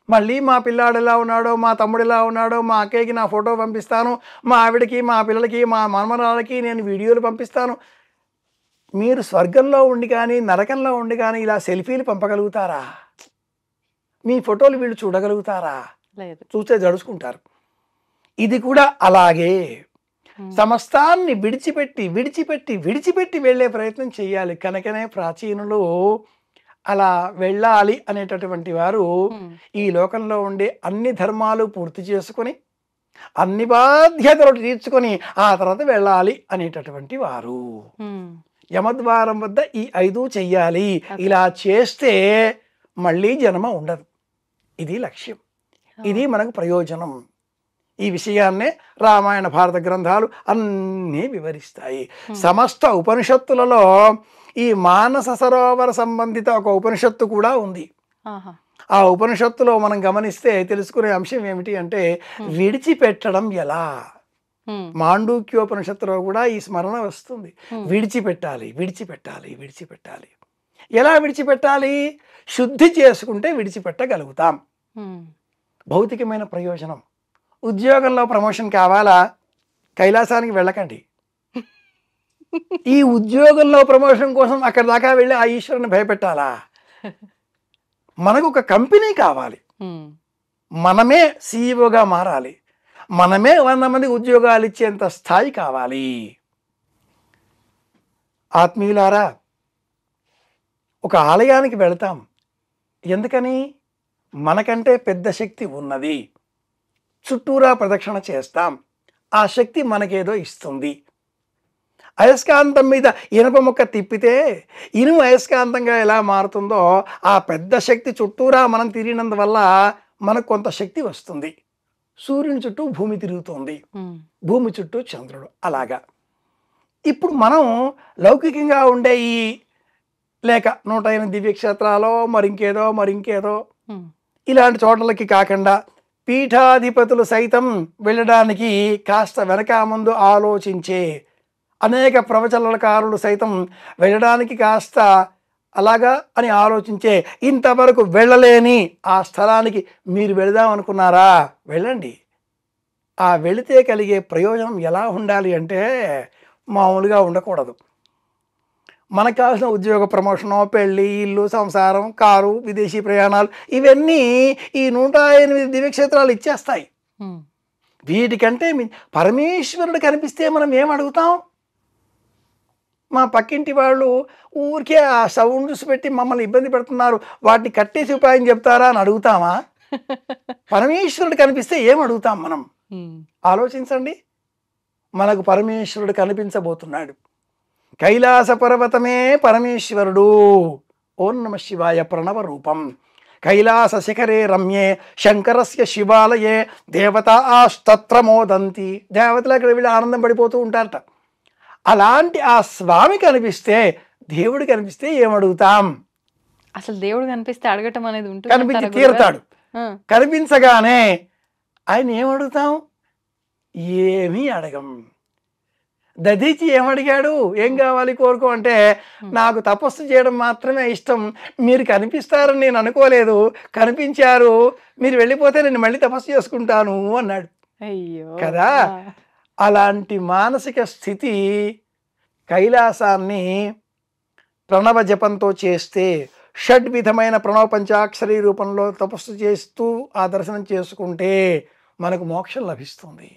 మళ్ళీ మా పిల్లాడు ఎలా ఉన్నాడో, మా తమ్ముడు ఎలా ఉన్నాడో, మా అక్కయ్యకి నా ఫోటో పంపిస్తాను, మా ఆవిడకి, మా పిల్లలకి, మా మనమరాలకి నేను వీడియోలు పంపిస్తాను. మీరు స్వర్గంలో ఉండి కానీ నరకంలో ఉండి కానీ ఇలా సెల్ఫీలు పంపగలుగుతారా? మీ ఫోటోలు వీళ్ళు చూడగలుగుతారా? లేదు. చూస్తే జడుచుకుంటారు. ఇది కూడా అలాగే సమస్తాన్ని విడిచిపెట్టి విడిచిపెట్టి విడిచిపెట్టి వెళ్ళే ప్రయత్నం చేయాలి. కనుకనే ప్రాచీనులు అలా వెళ్ళాలి అనేటటువంటి వారు ఈ లోకంలో ఉండే అన్ని ధర్మాలు పూర్తి చేసుకొని అన్ని బాధ్యతలు తీర్చుకొని ఆ తర్వాత వెళ్ళాలి అనేటటువంటి వారు. యమద్వారం వద్ద ఈ 5 చెయ్యాలి. ఇలా చేస్తే మళ్ళీ జన్మ ఉండదు. ఇది లక్ష్యం. ఇది మనకు ప్రయోజనం. ఈ విషయాన్నే రామాయణ భారత గ్రంథాలు అన్నీ వివరిస్తాయి. సమస్త ఉపనిషత్తులలో ఈ మానస సరోవర సంబంధిత ఒక ఉపనిషత్తు కూడా ఉంది. ఆ ఉపనిషత్తులో మనం గమనిస్తే తెలుసుకునే అంశం ఏమిటి అంటే విడిచిపెట్టడం ఎలా. మాండూక్యోపనిషత్తులో కూడా ఈ స్మరణ వస్తుంది. విడిచిపెట్టాలి విడిచిపెట్టాలి విడిచిపెట్టాలి. ఎలా విడిచిపెట్టాలి? శుద్ధి చేసుకుంటే విడిచిపెట్టగలుగుతాం. భౌతికమైన ప్రయోజనం. ఉద్యోగంలో ప్రమోషన్ కావాలా? కైలాసానికి వెళ్ళకండి. ఈ ఉద్యోగంలో ప్రమోషన్ కోసం అక్కడ దాకా వెళ్ళి ఆ ఈశ్వరుని భయపెట్టాలా? మనకు ఒక కంపెనీ కావాలి. మనమే సీఈఓగా మారాలి. మనమే 100 మందికి ఉద్యోగాలు ఇచ్చేంత స్థాయి కావాలి. ఆత్మీయులారా, ఒక ఆలయానికి వెళతాం. ఎందుకని? మనకంటే పెద్ద శక్తి ఉన్నది. చుట్టూరా ప్రదక్షిణ చేస్తాం. ఆ శక్తి మనకేదో ఇస్తుంది. అయస్కాంతం మీద ఇనుప ముక్క తిప్పితే ఇనుము అయస్కాంతంగా ఎలా మారుతుందో ఆ పెద్ద శక్తి చుట్టూరా మనం తిరిగినందువల్ల మనకు కొంత శక్తి వస్తుంది. సూర్యుని చుట్టూ భూమి తిరుగుతుంది, భూమి చుట్టూ చంద్రుడు. అలాగా ఇప్పుడు మనం లౌకికంగా ఉండే ఈ లేక 108 దివ్యక్షేత్రాలో మరింకేదో ఇలాంటి చోట్లకి కాకుండా పీఠాధిపతులు సైతం వెళ్ళడానికి కాస్త వెనక ముందు ఆలోచించే అనేక ప్రవచనకారులు సైతం వెళ్ళడానికి కాస్త అలాగా అని ఆలోచించే ఇంతవరకు వెళ్ళలేని ఆ స్థలానికి మీరు వెళదాం అనుకున్నారా? వెళ్ళండి. ఆ వెళితే కలిగే ప్రయోజనం ఎలా ఉండాలి అంటే మామూలుగా ఉండకూడదు. మనకు కావాల్సిన ఉద్యోగ ప్రమోషను, పెళ్ళి, ఇల్లు, సంసారం, కారు, విదేశీ ప్రయాణాలు ఇవన్నీ ఈ 108 దివ్యక్షేత్రాలు ఇచ్చేస్తాయి. వీటికంటే పరమేశ్వరుడు కనిపిస్తే మనం ఏం అడుగుతాం? మా పక్కింటి వాళ్ళు ఊరికే ఆ సౌండ్స్ పెట్టి మమ్మల్ని ఇబ్బంది పెడుతున్నారు, వాటిని కట్టేసి ఉపాయం చెప్తారా అని అడుగుతామా? పరమేశ్వరుడు కనిపిస్తే ఏం అడుగుతాం మనం? ఆలోచించండి. మనకు పరమేశ్వరుడు కనిపించబోతున్నాడు. కైలాస పర్వతమే పరమేశ్వరుడు. ఓం నమ శివాయ ప్రణవ రూపం. కైలాస శిఖరే రమ్యే శంకరస్య శివాలయే దేవతాస్తత్ర మోదంతి. దేవతలు అక్కడ వెళ్ళి ఆనందం పడిపోతూ ఉంటారట. అలాంటి ఆ స్వామి కనిపిస్తే, దేవుడు కనిపిస్తే ఏమడుగుతాం? అసలు దేవుడు కనిపిస్తే అడగటం అనేది ఉంటుంది. కనిపించి తీరుతాడు. కనిపించగానే ఆయన ఏమడుగుతాం? ఏమీ అడగం. దధీచి ఏమడిగాడు? ఏం కావాలి కోరుకో అంటే, నాకు తపస్సు చేయడం మాత్రమే ఇష్టం, మీరు కనిపిస్తారని నేను అనుకోలేదు, కనిపించారు, మీరు వెళ్ళిపోతే నేను మళ్ళీ తపస్సు చేసుకుంటాను అన్నాడు. అయ్యో కదా. అలాంటి మానసిక స్థితి కైలాసాన్ని ప్రణవ జపంతో చేస్తే, షడ్విధమైన ప్రణవ పంచాక్షరి రూపంలో తపస్సు చేస్తూ ఆ దర్శనం చేసుకుంటే మనకు మోక్షం లభిస్తుంది.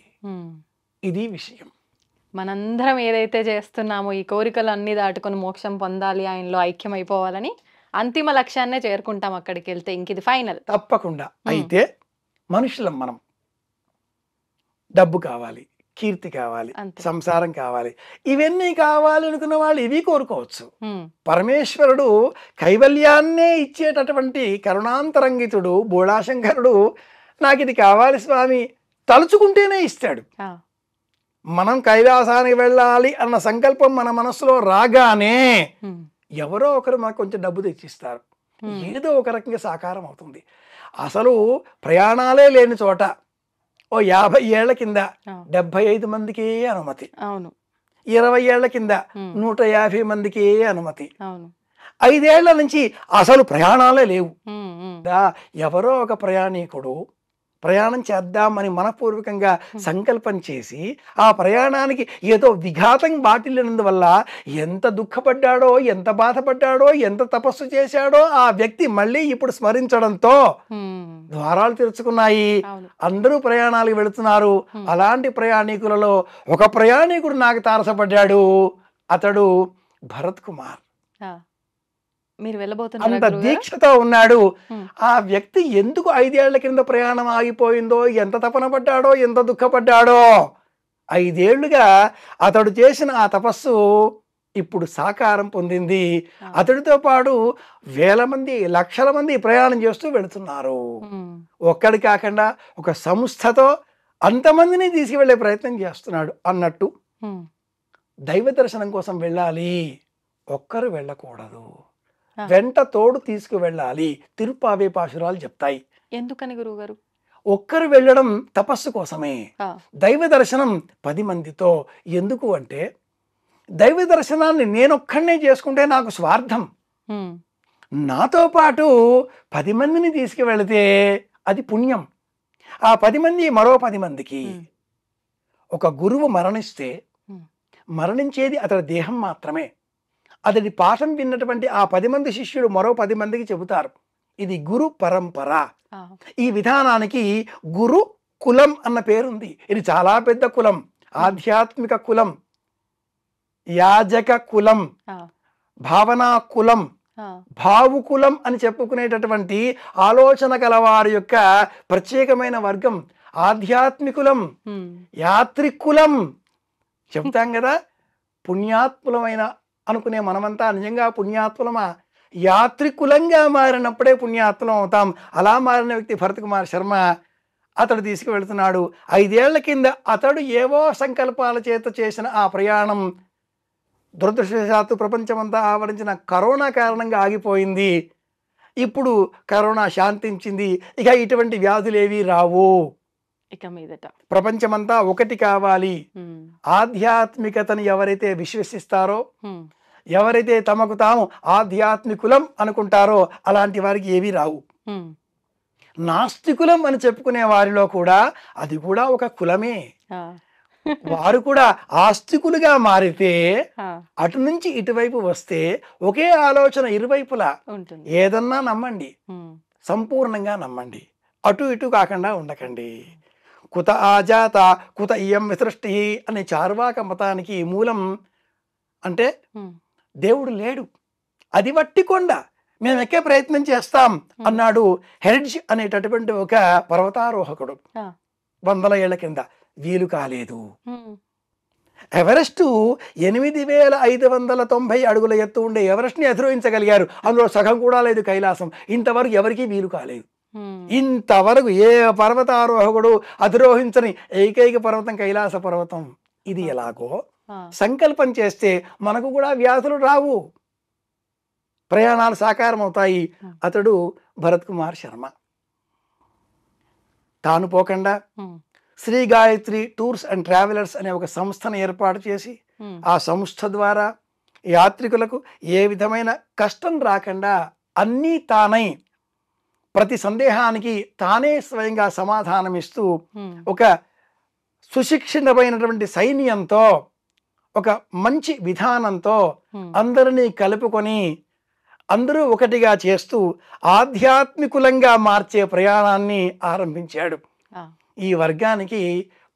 ఇది విషయం. మనందరం ఏదైతే చేస్తున్నామో ఈ కోరికలు అన్ని దాటుకొని మోక్షం పొందాలి, ఆయనలో ఐక్యం అయిపోవాలని అంతిమ లక్ష్యాన్నే చేరుకుంటాం అక్కడికి వెళ్తే. ఇంక ఇది ఫైనల్. తప్పకుండా. అయితే మనుషులం మనం. డబ్బు కావాలి, కీర్తి కావాలి, అంతే. సంసారం కావాలి. ఇవన్నీ కావాలి అనుకున్న వాళ్ళు ఇవి కోరుకోవచ్చు. ఉమ్, పరమేశ్వరుడు కైవల్యాన్నే ఇచ్చేటటువంటి కరుణాంతరంగితుడు బోళాశంకరుడు నాకు ఇది కావాలి స్వామి తలుచుకుంటేనే ఇస్తాడు. ఆ, మనం కైలాసానికి వెళ్ళాలి అన్న సంకల్పం మన మనసులో రాగానే ఉమ్, ఎవరో ఒకరు మనకు కొంచెం డబ్బు తెచ్చిస్తారు. Hmm. ఏదో ఒక రకంగా సాకారం అవుతుంది. అసలు ప్రయాణాలే లేని చోట ఓ 50 ఏళ్ల కింద ఆ, 75 మందికే అనుమతి, అవును. 20 ఏళ్ల కింద ఉమ్, 150 మందికే అనుమతి, అవును. 5 ఏళ్ల నుంచి అసలు ప్రయాణాలే లేవు. ఉమ్, ఉమ్, ఎవరో ఒక ప్రయాణికుడు ప్రయాణం చేద్దామని మనపూర్వకంగా సంకల్పం చేసి ఆ ప్రయాణానికి ఏదో విఘాతం బాటిల్లినందువల్ల ఎంత దుఃఖపడ్డాడో, ఎంత బాధపడ్డాడో, ఎంత తపస్సు చేశాడో ఆ వ్యక్తి మళ్ళీ ఇప్పుడు స్మరించడంతో ఉమ్, ద్వారాలు తెరుచుకున్నాయి. అవును. అందరూ ప్రయాణాలకు వెళుతున్నారు. అలాంటి ప్రయాణికులలో ఒక ప్రయాణికుడు నాకు తారసపడ్డాడు. అతడు భరత్ కుమార్. ఆ, మీరు అంత వెళ్ళబోతున్నారు దీక్షతో ఉన్నాడు. ఆ వ్యక్తి ఎందుకు 5 ఏళ్ల కింద ప్రయాణం ఆగిపోయిందో, ఎంత తపన పడ్డాడో, ఎంత దుఃఖపడ్డాడో, 5 ఏళ్లుగా అతడు చేసిన ఆ తపస్సు ఇప్పుడు సాకారం పొందింది. అతడితో పాటు వేల మంది, లక్షల మంది ప్రయాణం చేస్తూ వెళుతున్నారు. ఒక్కడి కాకుండా ఒక సంస్థతో అంతమందిని తీసుకువెళ్ళే ప్రయత్నం చేస్తున్నాడు. అన్నట్టు దైవ దర్శనం కోసం వెళ్ళాలి, ఒక్కరు వెళ్ళకూడదు, వెంట తోడు తీసుకువెళ్ళాలి. తిరుపావే పాశురాలు చెప్తాయి. ఎందుకని గురువుగారు? ఒక్కరు వెళ్ళడం తపస్సు కోసమే, ఆ, దైవ దర్శనం 10 మందితో. ఎందుకు అంటే దైవ దర్శనాన్ని నేనొక్కడనే చేసుకుంటే నాకు స్వార్థం. ఉమ్, నాతో పాటు 10 మందిని తీసుకువెళితే అది పుణ్యం. ఆ 10 మంది మరో 10 మందికి. ఒక గురువు మరణిస్తే మరణించేది అతడి దేహం మాత్రమే. అతడి పాఠం విన్నటువంటి ఆ 10 మంది శిష్యుడు మరో 10 మందికి చెబుతారు. ఇది గురు పరంపర. ఆ, ఈ విధానానికి గురు కులం అన్న పేరుంది. ఇది చాలా పెద్ద కులం, ఆధ్యాత్మిక కులం, యాజక కులం, ఆ, భావనా కులం, ఆ, భావుకులం అని చెప్పుకునేటటువంటి ఆలోచన కలవారి యొక్క ప్రత్యేకమైన వర్గం ఆధ్యాత్మికులం, ఉమ్, యాత్రికులం చెప్తాం కదా. పుణ్యాత్ములమైన అనుకునే మనమంతా నిజంగా పుణ్యాత్ములమా? యాత్రికులంగా మారినప్పుడే పుణ్యాత్ములం అవుతాం. అలా మారిన వ్యక్తి భరత్ కుమార్ శర్మ. అతడు తీసుకువెళ్తున్నాడు. 5 ఏళ్ల కింద అతడు ఏవో సంకల్పాల చేత చేసిన ఆ ప్రయాణం దురదృష్టవశాత్తు ప్రపంచమంతా ఆవరించిన కరోనా కారణంగా ఆగిపోయింది. ఇప్పుడు కరోనా శాంతించింది. ఇక ఇటువంటి వ్యాధులేవి రావు. ఇక మీదట ప్రపంచమంతా ఒకటి కావాలి. ఉమ్, ఆధ్యాత్మికతను ఎవరైతే విశ్వసిస్తారో, ఉమ్, ఎవరైతే తమకు తాము ఆధ్యాత్మికులం అనుకుంటారో అలాంటి వారికి ఏవి రావు. ఉమ్, నాస్తికులం అని చెప్పుకునే వారిలో కూడా అది కూడా ఒక కులమే. ఆ, వారు కూడా ఆస్తికులుగా మారితే ఆ, అటు నుంచి ఇటువైపు వస్తే ఒకే ఆలోచన ఇరువైపులా. ఉంటుంది. ఏదన్నా నమ్మండి, ఉమ్, సంపూర్ణంగా నమ్మండి, అటు ఇటు కాకుండా ఉండకండి. కుత ఆజాత కుత ఇయం విసృష్టి అనే చార్వాక మతానికి మూలం అంటే ఉమ్, దేవుడు లేడు, అది వట్టి కొండ, మేము ఎక్కే ప్రయత్నం చేస్తాం అన్నాడు హెడ్జ్ అనేటటువంటి ఒక పర్వతారోహకుడు ఆ, 100 ఏళ్ల కింద. వీలు కాలేదు. ఉమ్, ఎవరెస్టు 8590 అడుగుల ఎత్తు ఉండే ఎవరెస్ట్ని అధిరోహించగలిగారు. అందులో సగం కూడా లేదు కైలాసం. ఇంతవరకు ఎవరికీ వీలు కాలేదు. ఉమ్, ఇంతవరకు ఏ పర్వతారోహకుడు అధిరోహించని ఏకైక పర్వతం కైలాస పర్వతం. ఇది ఎలాగో ఆ, సంకల్పం చేస్తే మనకు కూడా వ్యాధులు రావు, ప్రయాణాలు సాకారం అవుతాయి. అతడు భరత్ కుమార్ శర్మ. తాను పోకుండా ఉమ్, Shri Gayatri tours and travellers అనే ఒక సంస్థను ఏర్పాటు చేసి ఉమ్, ఆ సంస్థ ద్వారా యాత్రికులకు ఏ విధమైన కష్టం రాకుండా అన్నీ తానై ప్రతి సందేహానికి తానే స్వయంగా సమాధానమిస్తూ ఉమ్, ఒక సుశిక్షితమైనటువంటి సైన్యంతో, ఒక మంచి విధానంతో ఉమ్, అందరినీ కలుపుకొని అందరూ ఒకటిగా చేస్తూ ఆధ్యాత్మికులంగా మార్చే ప్రయాణాన్ని ఆరంభించాడు. ఆ, ఈ వర్గానికి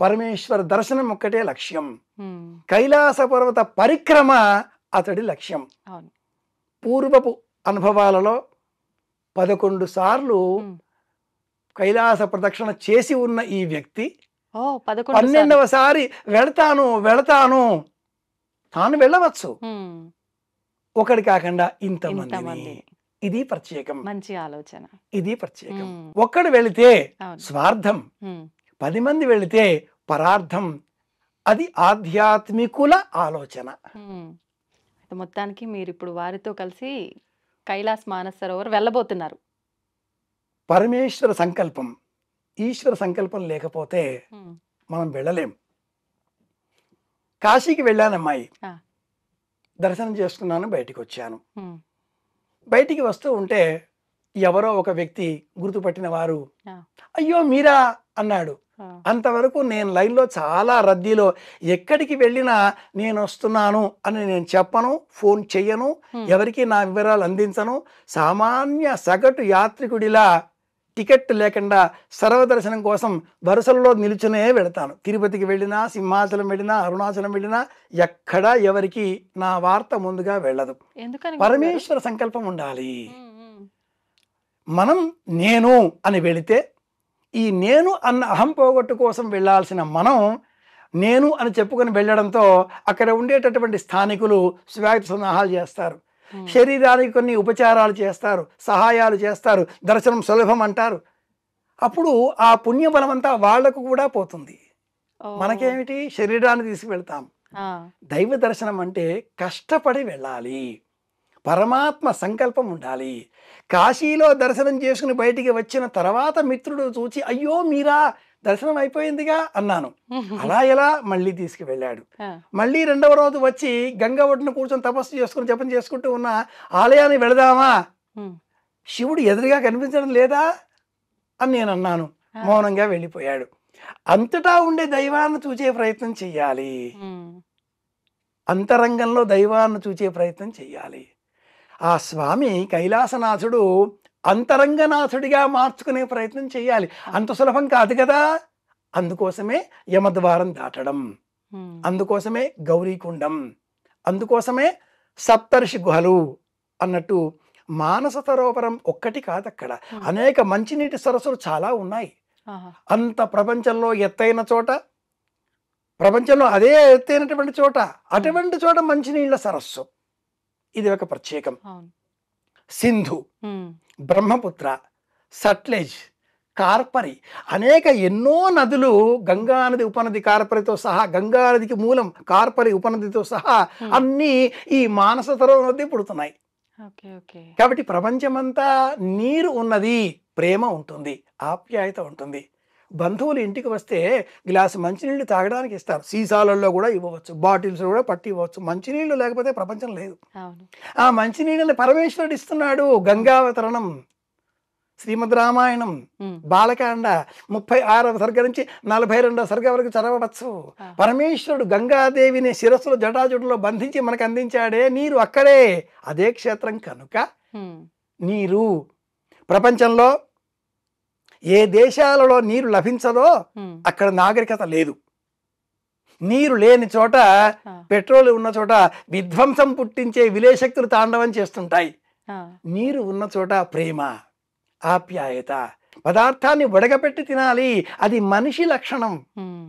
పరమేశ్వర దర్శనం ఒక్కటే లక్ష్యం. ఉమ్, కైలాస పర్వత పరిక్రమ అతడి లక్ష్యం. అవును. పూర్వపు అనుభవాలలో 11 సార్లు ఉమ్, కైలాస ప్రదక్షిణ చేసి ఉన్న ఈ వ్యక్తి ఓ 11 సార్లు. 12వ సారి వెళతాను వెళతాను తాను వెళ్ళవచ్చు. ఒకటి కాకుండా ఇంతమందిని. ఇంతమంది. ఇది ప్రత్యేకం. మంచి ఆలోచన. ఇది ప్రత్యేకం. ఉమ్. ఒక్కడు వెళితే అవును. స్వార్థం, ఉమ్. 10 మంది వెళితే పరార్థం. అది ఆధ్యాత్మికుల ఆలోచన. ఉమ్. అయితే మొత్తానికి మీరు ఇప్పుడు వారితో కలిసి కైలాస్ మానస సరోవర్ వెళ్ళబోతున్నారు. పరమేశ్వర సంకల్పం, ఈశ్వర సంకల్పం లేకపోతే ఉమ్. మనం వెళ్ళలేం. కాశీకి వెళ్ళానమ్మాయి, ఆ. దర్శనం చేసుకున్నాను, బయటికి వచ్చాను. ఉమ్. బయటికి వస్తూ ఉంటే ఎవరో ఒక వ్యక్తి గుర్తుపట్టిన వారు ఆ. అయ్యో మీరా అన్నాడు. ఆ. అంతవరకు నేను లైన్లో చాలా రద్దీలో ఎక్కడికి వెళ్ళినా నేను వస్తున్నాను అని నేను చెప్పను, ఫోన్ చెయ్యను, ఎవరికి నా వివరాలు అందించను. సామాన్య సగటు యాత్రికుడిలా టికెట్ లేకుండా సర్వదర్శనం కోసం వరుసల్లో నిలుచునే వెళతాను. తిరుపతికి వెళ్ళినా, సింహాచలం వెళ్ళినా, అరుణాచలం వెళ్ళినా ఎక్కడా ఎవరికి నా వార్త ముందుగా వెళ్ళదు. ఎందుకని? పరమేశ్వర సంకల్పం ఉండాలి. ఉమ్. ఉమ్. మనం నేను అని వెళితే ఈ నేను అన్న అహం పోగొట్టు కోసం వెళ్ళాల్సిన మనం నేను అని చెప్పుకొని వెళ్ళడంతో అక్కడ ఉండేటటువంటి స్థానికులు స్వాగత సన్నాహాలు చేస్తారు, శరీరానికి కొన్ని ఉపచారాలు చేస్తారు, సహాయాలు చేస్తారు, దర్శనం సులభం అంటారు. అప్పుడు ఆ పుణ్యబలం అంతా వాళ్లకు కూడా పోతుంది. ఓ. మనకేమిటి, శరీరాన్ని తీసుకువెళ్తాం. ఆ. దైవ దర్శనం అంటే కష్టపడి వెళ్ళాలి, పరమాత్మ సంకల్పం ఉండాలి. కాశీలో దర్శనం చేసుకుని బయటికి వచ్చిన తర్వాత మిత్రుడు చూచి అయ్యో మీరా దర్శనం అయిపోయిందిగా అన్నాను. అలా ఎలా మళ్ళీ తీసుకువెళ్ళాడు. ఆ. మళ్ళీ 2వ రోజు వచ్చి గంగ ఒడ్డున కూర్చొని తపస్సు చేసుకుని జపం చేసుకుంటూ ఉన్న ఆలయాన్ని వెళదామా, ఉమ్. శివుడు ఎదురుగా కనిపించడం లేదా అని నేను అన్నాను. మౌనంగా వెళ్ళిపోయాడు. అంతటా ఉండే దైవాన్ని చూచే ప్రయత్నం చెయ్యాలి, ఉమ్. అంతరంగంలో దైవాన్ని చూచే ప్రయత్నం చెయ్యాలి. ఆ స్వామి కైలాసనాథుడు అంతరంగనాథుడిగా మార్చుకునే ప్రయత్నం చేయాలి. అంత సులభం కాదు కదా. అందుకోసమే యమద్వారం దాటడం, ఉమ్. అందుకోసమే గౌరీకుండం, అందుకోసమే సప్తర్షి గుహలు అన్నట్టు మానస సరోవరం ఒక్కటి కాదు, అక్కడ అనేక మంచినీటి సరస్సులు చాలా ఉన్నాయి. ఆహా. అంత ప్రపంచంలో ఎత్తైన చోట, ప్రపంచంలో అదే ఎత్తైనటువంటి చోట, అటువంటి చోట మంచినీళ్ళ సరస్సు, ఇది ఒక ప్రత్యేకం. అవును. సింధు, ఉమ్. బ్రహ్మపుత్ర, సట్లెజ్, కార్పరి, అనేక ఎన్నో నదులు, గంగా నది ఉపనది కార్పరితో సహా, గంగా నదికి మూలం కార్పరి ఉపనదితో సహా అన్నీ ఈ మానస సరోవరం నది పుడుతున్నాయి. ఓకే. ఓకే. కాబట్టి ప్రపంచమంతా నీరు ఉన్నది, ప్రేమ ఉంటుంది, ఆప్యాయత ఉంటుంది. బంధువులు ఇంటికి వస్తే గ్లాసు మంచినీళ్ళు తాగడానికి ఇస్తారు, సీసాలలో కూడా ఇవ్వవచ్చు, బాటిల్స్ కూడా పట్టి ఇవ్వచ్చు. మంచినీళ్ళు లేకపోతే ప్రపంచం లేదు. అవును. ఆ మంచినీళ్ళని పరమేశ్వరుడు ఇస్తున్నాడు. గంగావతరణం, శ్రీమద్ రామాయణం, ఉమ్. బాలకాండ 36వ సర్గ నుంచి 42వ సర్గ వరకు చదవవచ్చు. పరమేశ్వరుడు గంగాదేవిని శిరస్సులో జటాజుటలో బంధించి మనకు అందించాడే నీరు, అక్కడే అదే క్షేత్రం కనుక ఉమ్. నీరు. ప్రపంచంలో ఏ దేశాలలో నీరు లభించదో ఉమ్. అక్కడ నాగరికత లేదు. నీరు లేని చోట, ఆ. పెట్రోల్ ఉన్న చోట విధ్వంసం పుట్టించే విలేశక్తులు తాండవం చేస్తుంటాయి. ఆ. నీరు ఉన్న చోట ప్రేమ, ఆప్యాయత, పదార్థాన్ని ఉడకపెట్టి తినాలి, అది మనిషి లక్షణం, ఉమ్.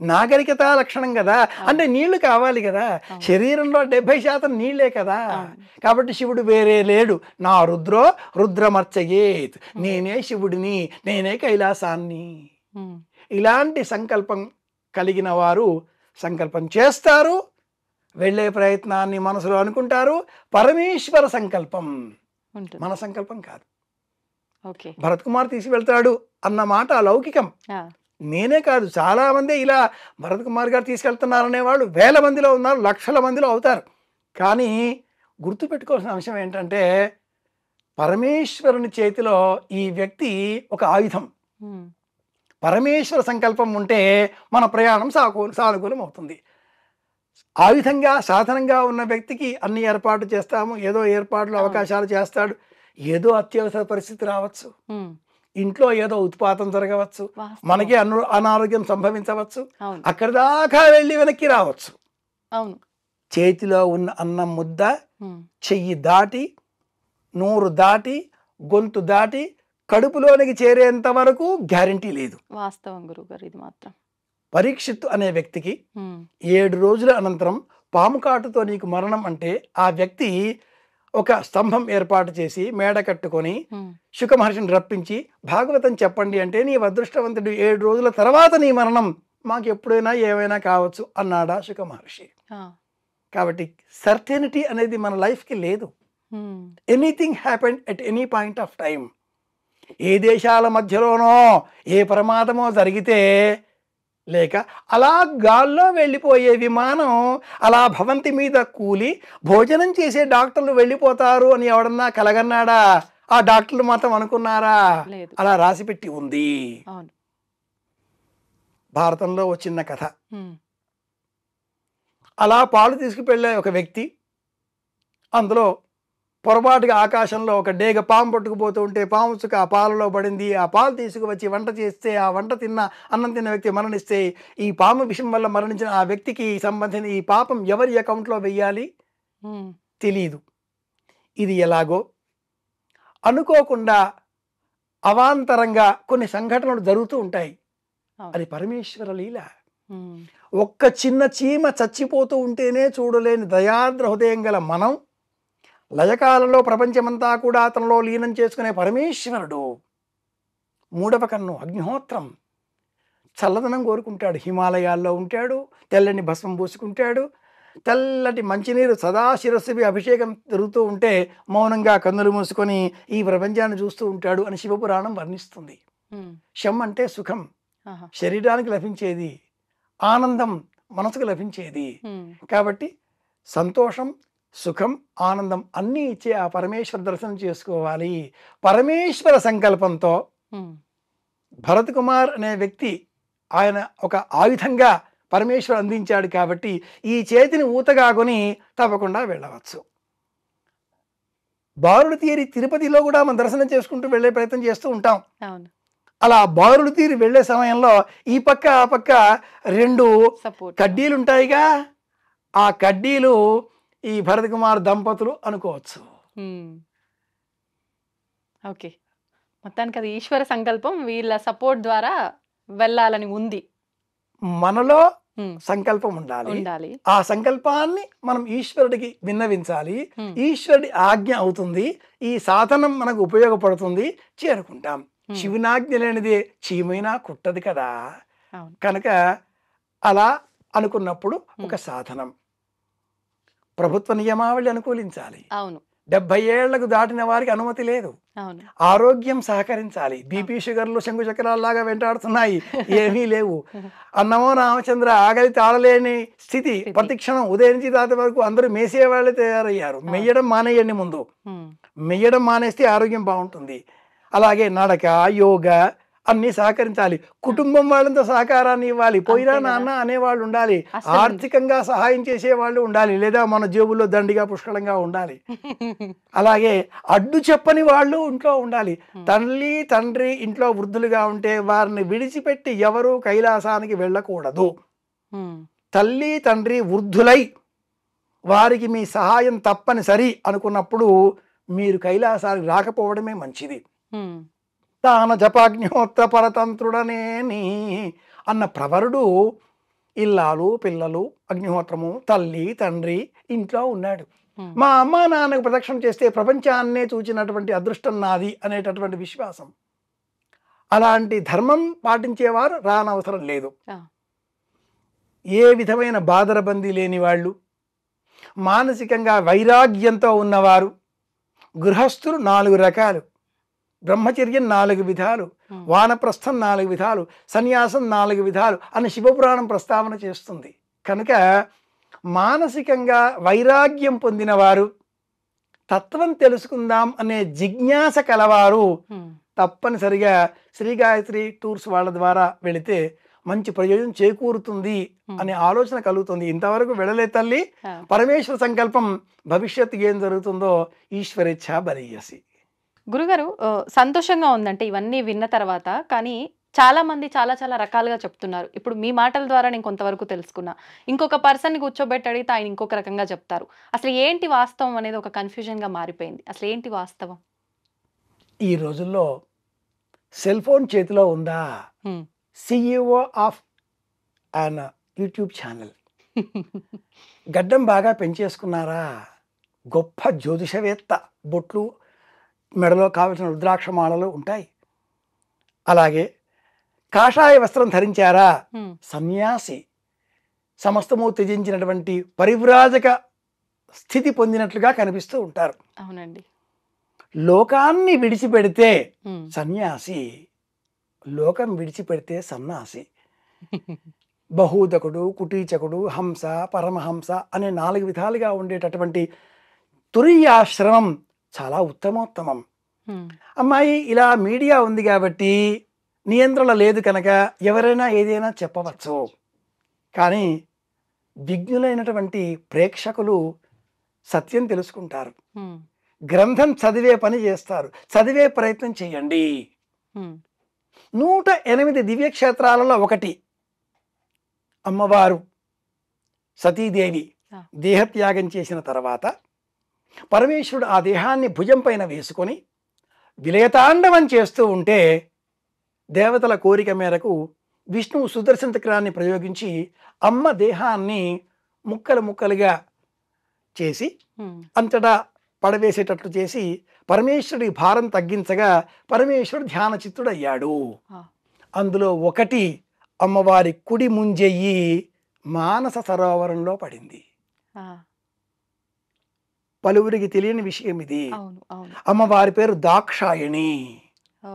నాగరికత లక్షణం కదా. అంటే నీళ్లు కావాలి కదా. శరీరంలో 70% నీళ్లే కదా. కాబట్టి శివుడు వేరే లేడు. నా రుద్రో రుద్రమర్చయేత్, నేనే శివుడిని, నేనే కైలాసాన్ని. ఉమ్. ఇలాంటి సంకల్పం కలిగిన వారు సంకల్పం చేస్తారు, వెళ్ళే ప్రయత్నాన్ని మనసులో అనుకుంటారు. పరమేశ్వర సంకల్పం, ఉంటుంది. మన సంకల్పం కాదు. ఓకే. భరత్ కుమార్ తీసుకువెళ్తాడు అన్న మాట అలౌకికం. ఆ. నేనే కాదు, చాలామంది ఇలా భరత్ కుమార్ గారు తీసుకెళ్తున్నారనే వాళ్ళు వేల మందిలో ఉన్నారు, లక్షల మందిలో అవుతారు. కానీ గుర్తుపెట్టుకోవాల్సిన అంశం ఏంటంటే పరమేశ్వరుని చేతిలో ఈ వ్యక్తి ఒక ఆయుధం. ఉమ్. పరమేశ్వర సంకల్పం ఉంటే మన ప్రయాణం సానుకూలం అవుతుంది. ఆయుధంగా సాధనంగా ఉన్న వ్యక్తికి అన్ని ఏర్పాట్లు చేస్తాము, ఏదో ఏర్పాట్లు అవకాశాలు చేస్తాడు. ఏదో అత్యవసర పరిస్థితి రావచ్చు, ఉమ్. ఇంట్లో ఏదో ఉత్పాతం జరగవచ్చు, వాస్తవం. మనకి అనారోగ్యం సంభవించవచ్చు, అవును. అక్కడి దాకా వెళ్ళి వెనక్కి రావచ్చు. అవును. చేతిలో ఉన్న అన్నం ముద్ద ఉమ్. చెయ్యి దాటి, నోరు దాటి, గొంతు దాటి, కడుపులోనికి చేరేంత వరకు గ్యారంటీ లేదు. వాస్తవం గురుగారు ఇది మాత్రం. పరీక్షిత్తు అనే వ్యక్తికి 7 రోజుల అనంతరం పాము కాటుతో నీకు మరణం అంటే ఆ వ్యక్తి ఒక స్తంభం ఏర్పాటు చేసి మేడ కట్టుకొని శుక మహర్షిని రప్పించి భాగవతం చెప్పండి అంటే నీ అదృష్టవంతుడు 7 రోజుల తర్వాత నీ మరణం మాకు ఎప్పుడైనా ఏమైనా కావచ్చు అన్నాడా శుక మహర్షి. కాబట్టి సర్టెనిటీ అనేది మన లైఫ్కి లేదు. Anything happened at any point of time. ఏ దేశాల మధ్యలోనో ఏ ప్రమాదమో జరిగితే లేక అలా గాల్లో వెళ్ళిపోయే విమానం అలా భవంతి మీద కూలి భోజనం చేసే డాక్టర్లు వెళ్ళిపోతారు అని ఎవడన్నా కలగన్నాడా? ఆ డాక్టర్లు మాత్రం అనుకున్నారా? అలా రాసిపెట్టి ఉంది. భారతంలో వచ్చిన కథ. అలా పాలు తీసుకువెళ్ళే ఒక వ్యక్తి, అందులో పొరపాటుగా ఆకాశంలో ఒక డేగ పాము పట్టుకుపోతూ ఉంటే పాము చుక్క ఆ పాలలో పడింది. ఆ పాలు తీసుకువచ్చి వంట చేస్తే ఆ వంట అన్నం తిన్న వ్యక్తి మరణిస్తే ఈ పాము విషం వల్ల మరణించిన ఆ వ్యక్తికి సంబంధించిన ఈ పాపం ఎవరి అకౌంట్లో వెయ్యాలి తెలీదు. ఇది ఎలాగో అనుకోకుండా అవాంతరంగా కొన్ని సంఘటనలు జరుగుతూ ఉంటాయి. అది పరమేశ్వర లీల. ఒక్క చిన్న చీమ చచ్చిపోతూ ఉంటేనే చూడలేని దయాద్ర హృదయం గల మనం లయకాలంలో ప్రపంచమంతా కూడా అతనిలో లీనం చేసుకునే పరమేశ్వరుడు. 3వ కన్ను అగ్నిహోత్రం చల్లదనం కోరుకుంటాడు. హిమాలయాల్లో ఉంటాడు, తెల్లని భస్మం పూసుకుంటాడు, తెల్లటి మంచినీరు సదా శిరస్సువి అభిషేకం జరుగుతూ ఉంటే మౌనంగా కన్నులు మూసుకొని ఈ ప్రపంచాన్ని చూస్తూ ఉంటాడు అని శివపురాణం వర్ణిస్తుంది. శం అంటే సుఖం, శరీరానికి లభించేది, ఆనందం మనసుకు లభించేది. కాబట్టి సంతోషం, సుఖం, ఆనందం అన్నీ ఇచ్చే ఆ పరమేశ్వర దర్శనం చేసుకోవాలి. పరమేశ్వర సంకల్పంతో భరత్ కుమార్ అనే వ్యక్తి ఆయన ఒక ఆయుధంగా పరమేశ్వరు అందించాడు. కాబట్టి ఈ చేతిని ఊతగాకొని తప్పకుండా వెళ్ళవచ్చు. బారులు తీరి తిరుపతిలో కూడా మనం దర్శనం చేసుకుంటూ వెళ్ళే ప్రయత్నం చేస్తూ ఉంటాం. అలా బారులు తీరి వెళ్ళే సమయంలో ఈ పక్క ఆ పక్క 2 కడ్డీలు ఉంటాయిగా. ఆ కడ్డీలు ఈ భరత్ కుమార్ దంపతులు అనుకోవచ్చు. ఓకే, మొత్తానికి అది ఈశ్వర సంకల్పం, వీళ్ళ సపోర్ట్ ద్వారా వెళ్ళాలని ఉంది. మనలో సంకల్పం ఉండాలి. ఆ సంకల్పాన్ని మనం ఈశ్వరుడికి విన్నవించాలి. ఈశ్వరుడి ఆజ్ఞ అవుతుంది. ఈ సాధనం మనకు ఉపయోగపడుతుంది, చేరుకుంటాం. శివునాజ్ఞ లేనిదే చీమైనా కుట్టదు కదా. కనుక అలా అనుకున్నప్పుడు ఒక సాధనం. ప్రభుత్వ నియమావళి అనుకూలించాలి. 70 ఏళ్లకు దాటిన వారికి అనుమతి లేదు. ఆరోగ్యం సహకరించాలి. బీపీ షుగర్లు శంకు చక్రాల్లాగా వెంటాడుతున్నాయి, ఏమీ లేవు. అన్నమో రామచంద్ర ఆగలి తాళలేని స్థితి. ప్రతిక్షణం ఉదయం నుంచి రాత్రి వరకు అందరూ మేసేవాళ్ళే తయారయ్యారు. మెయ్యడం మానేయండి. ముందు మెయ్యడం మానేస్తే ఆరోగ్యం బాగుంటుంది. అలాగే నడక, యోగా అన్ని సహకరించాలి. కుటుంబం వాళ్ళంతా సహకారాన్ని ఇవ్వాలి. పోయినా నాన్న అనేవాళ్ళు ఉండాలి. ఆర్థికంగా సహాయం చేసేవాళ్ళు ఉండాలి. లేదా మన జేబుల్లో దండిగా పుష్కలంగా ఉండాలి. అలాగే అడ్డు చెప్పని వాళ్ళు ఇంట్లో ఉండాలి. తల్లి తండ్రి ఇంట్లో వృద్ధులుగా ఉంటే వారిని విడిచిపెట్టి ఎవరూ కైలాసానికి వెళ్ళకూడదు. తల్లి తండ్రి వృద్ధులై వారికి మీ సహాయం తప్పనిసరి అనుకున్నప్పుడు మీరు కైలాసానికి రాకపోవడమే మంచిది. తాన జపాగ్నిహోత్ర పరతంత్రుడనేని అన్న ప్రవరుడు ఇల్లాలు పిల్లలు అగ్నిహోత్రము తల్లి తండ్రి ఇంట్లో ఉన్నాడు. మా అమ్మ నాన్నకు ప్రదక్షిణ చేస్తే ప్రపంచాన్నే చూచినటువంటి అదృష్టం నాది అనేటటువంటి విశ్వాసం. అలాంటి ధర్మం పాటించేవారు రానవసరం లేదు. ఏ విధమైన బాదరబందీ లేని వాళ్ళు, మానసికంగా వైరాగ్యంతో ఉన్నవారు, గృహస్థులు 4 రకాలు, బ్రహ్మచర్యం 4 విధాలు, వానప్రస్థం 4 విధాలు, సన్యాసం 4 విధాలు అని శివపురాణం ప్రస్తావన చేస్తుంది. కనుక మానసికంగా వైరాగ్యం పొందినవారు, తత్వం తెలుసుకుందాం అనే జిజ్ఞాస కలవారు తప్పనిసరిగా శ్రీ గాయత్రి టూర్స్ వాళ్ళ ద్వారా వెళితే మంచి ప్రయోజనం చేకూరుతుంది అనే ఆలోచన కలుగుతుంది. ఇంతవరకు వెళ్ళలే తల్లి, పరమేశ్వర సంకల్పం, భవిష్యత్తు ఏం జరుగుతుందో ఈశ్వరేచ్ఛ బలీయసి. గురుగారు, సంతోషంగా ఉందంటే ఇవన్నీ విన్న తర్వాత. కానీ చాలా మంది చాలా చాలా రకాలుగా చెప్తున్నారు. ఇప్పుడు మీ మాటల ద్వారా నేను కొంతవరకు తెలుసుకున్నా. ఇంకొక పర్సన్ని కూర్చోబెట్టి అడిగితే ఆయన ఇంకొక రకంగా చెప్తారు. అసలు ఏంటి వాస్తవం అనేది ఒక కన్ఫ్యూజన్గా మారిపోయింది. అసలు ఏంటి వాస్తవం? ఈ రోజుల్లో సెల్ ఫోన్ చేతిలో ఉందా, హ్మ్. CEO of an YouTube channel, గడ్డం బాగా పెంచేసుకున్నారా, గొప్ప జ్యోతిషవేత్త, బొట్లు, మెడలో కావలసిన రుద్రాక్ష మాలలు ఉంటాయి. అలాగే కాషాయ వస్త్రం ధరించారా, హ్మ్. సన్యాసి, సమస్తము త్యజించినటువంటి పరివ్రాజక స్థితి పొందినట్లుగా కనిపిస్తూ ఉంటారు. అవునండి. లోకాన్ని విడిచిపెడితే హ్మ్. సన్యాసి, లోకం విడిచిపెడితే సన్యాసి. బహూదకుడు, కుటీచకుడు, హంస, పరమహంస అనే 4 విధాలుగా ఉండేటటువంటి తురీయాశ్రమం చాలా ఉత్తమోత్తమం. హ్మ్. అమ్మాయి, ఇలా మీడియా ఉంది కాబట్టి నియంత్రణ లేదు కనుక ఎవరైనా ఏదైనా చెప్పవచ్చు. కానీ విజ్ఞులైనటువంటి ప్రేక్షకులు సత్యం తెలుసుకుంటారు, హ్మ్. గ్రంథం చదివే పని చేస్తారు. చదివే ప్రయత్నం చేయండి. హ్మ్. 108 దివ్యక్షేత్రాలలో ఒకటి అమ్మవారు సతీదేవి ఆ. దేహత్యాగం చేసిన తర్వాత పరమేశ్వరుడు ఆ దేహాన్ని భుజం పైన వేసుకొని విలయతాండవం చేస్తూ ఉంటే దేవతల కోరిక మేరకు విష్ణువు సుదర్శన చక్రాన్ని ప్రయోగించి అమ్మ దేహాన్ని ముక్కలు ముక్కలుగా చేసి హ్మ్. అంతటా పడవేసేటట్లు చేసి పరమేశ్వరుడి భారం తగ్గించగా పరమేశ్వరుడు ధ్యాన చిత్తుడయ్యాడు. ఆ. అందులో ఒకటి అమ్మవారి కుడి ముంజెయ్యి మానస సరోవరంలో పడింది. ఆ. పలువురికి తెలియని విషయం ఇది. అవును. అవును. అమ్మవారి పేరు దాక్షాయణి. ఓ.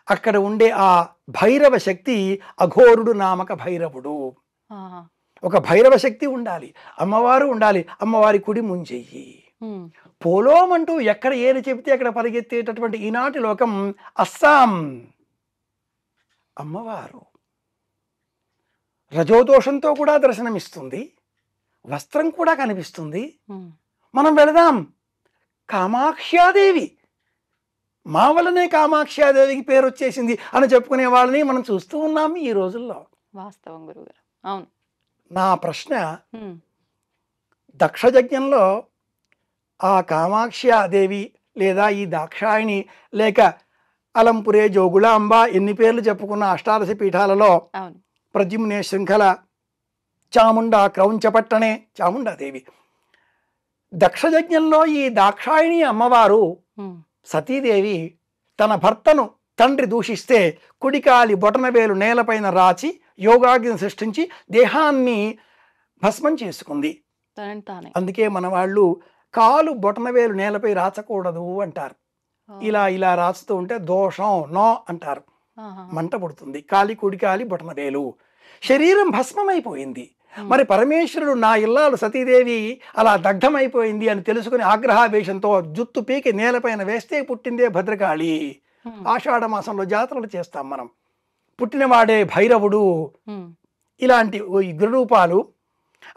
అక్కడ ఉండే ఆ భైరవ శక్తి అఘోరుడు నామక భైరవుడు. ఆహా. ఒక భైరవ శక్తి ఉండాలి, అమ్మవారు ఉండాలి. అమ్మవారి కుడి ముంజెయ్యి. హ్మ్. పోలోమంటూ ఎక్కడ ఏది చెబితే అక్కడ పరిగెత్తేటటువంటి ఈనాటి లోకం అస్సాం. అమ్మవారు రజోదోషంతో కూడా దర్శనమిస్తుంది, వస్త్రం కూడా కనిపిస్తుంది. హ్మ్. మనం వెళదాం. కామాక్ష్యాదేవి, మా వల్లనే కామాక్ష్యాదేవికి పేరు వచ్చేసింది అని చెప్పుకునే వాళ్ళని మనం చూస్తూ ఉన్నాం ఈ రోజుల్లో. వాస్తవం గురుగారు. అవును. నా ప్రశ్న, హ్మ్. దక్షయజ్ఞంలో ఆ కామాక్ష్యాదేవి లేదా ఈ దాక్షాయిని లేక అలంపురే, జోగులాంబ ఎన్ని పేర్లు చెప్పుకున్న అష్టాదశ పీఠాలలో అవును. ప్రద్యుమ్నే, శృంఖల, చాముండ, క్రౌంచపట్టణే చాముండాదేవి. దక్షయజ్ఞంలో ఈ దాక్షాయిని అమ్మవారు హ్మ్. సతీదేవి తన భర్తను తండ్రి దూషిస్తే కుడికాలి బొటనవేలు నేలపైన రాచి యోగాగ్ని సృష్టించి దేహాన్ని భస్మం చేసుకుంది. తనని తానే. అందుకే మన వాళ్ళు కాలు బొటనవేలు నేలపై రాచకూడదు అంటారు. ఓ. ఇలా ఇలా రాచుతూ ఉంటే దోషం, నో అంటారు. ఆహా. మంట పుడుతుంది. కాలి కుడికాలి బొటనవేలు, శరీరం భస్మమైపోయింది. మరి పరమేశ్వరుడు నా ఇల్లాలు సతీదేవి అలా దగ్ధమైపోయింది అని తెలుసుకుని ఆగ్రహావేశంతో జుత్తు పీకి నేలపైన వేస్తే పుట్టిందే భద్రకాళి. హ్మ్. ఆషాఢ మాసంలో జాతరలు చేస్తాం మనం. పుట్టినవాడే భైరవుడు. హ్మ్. ఇలాంటి ఈ గురురూపాలు,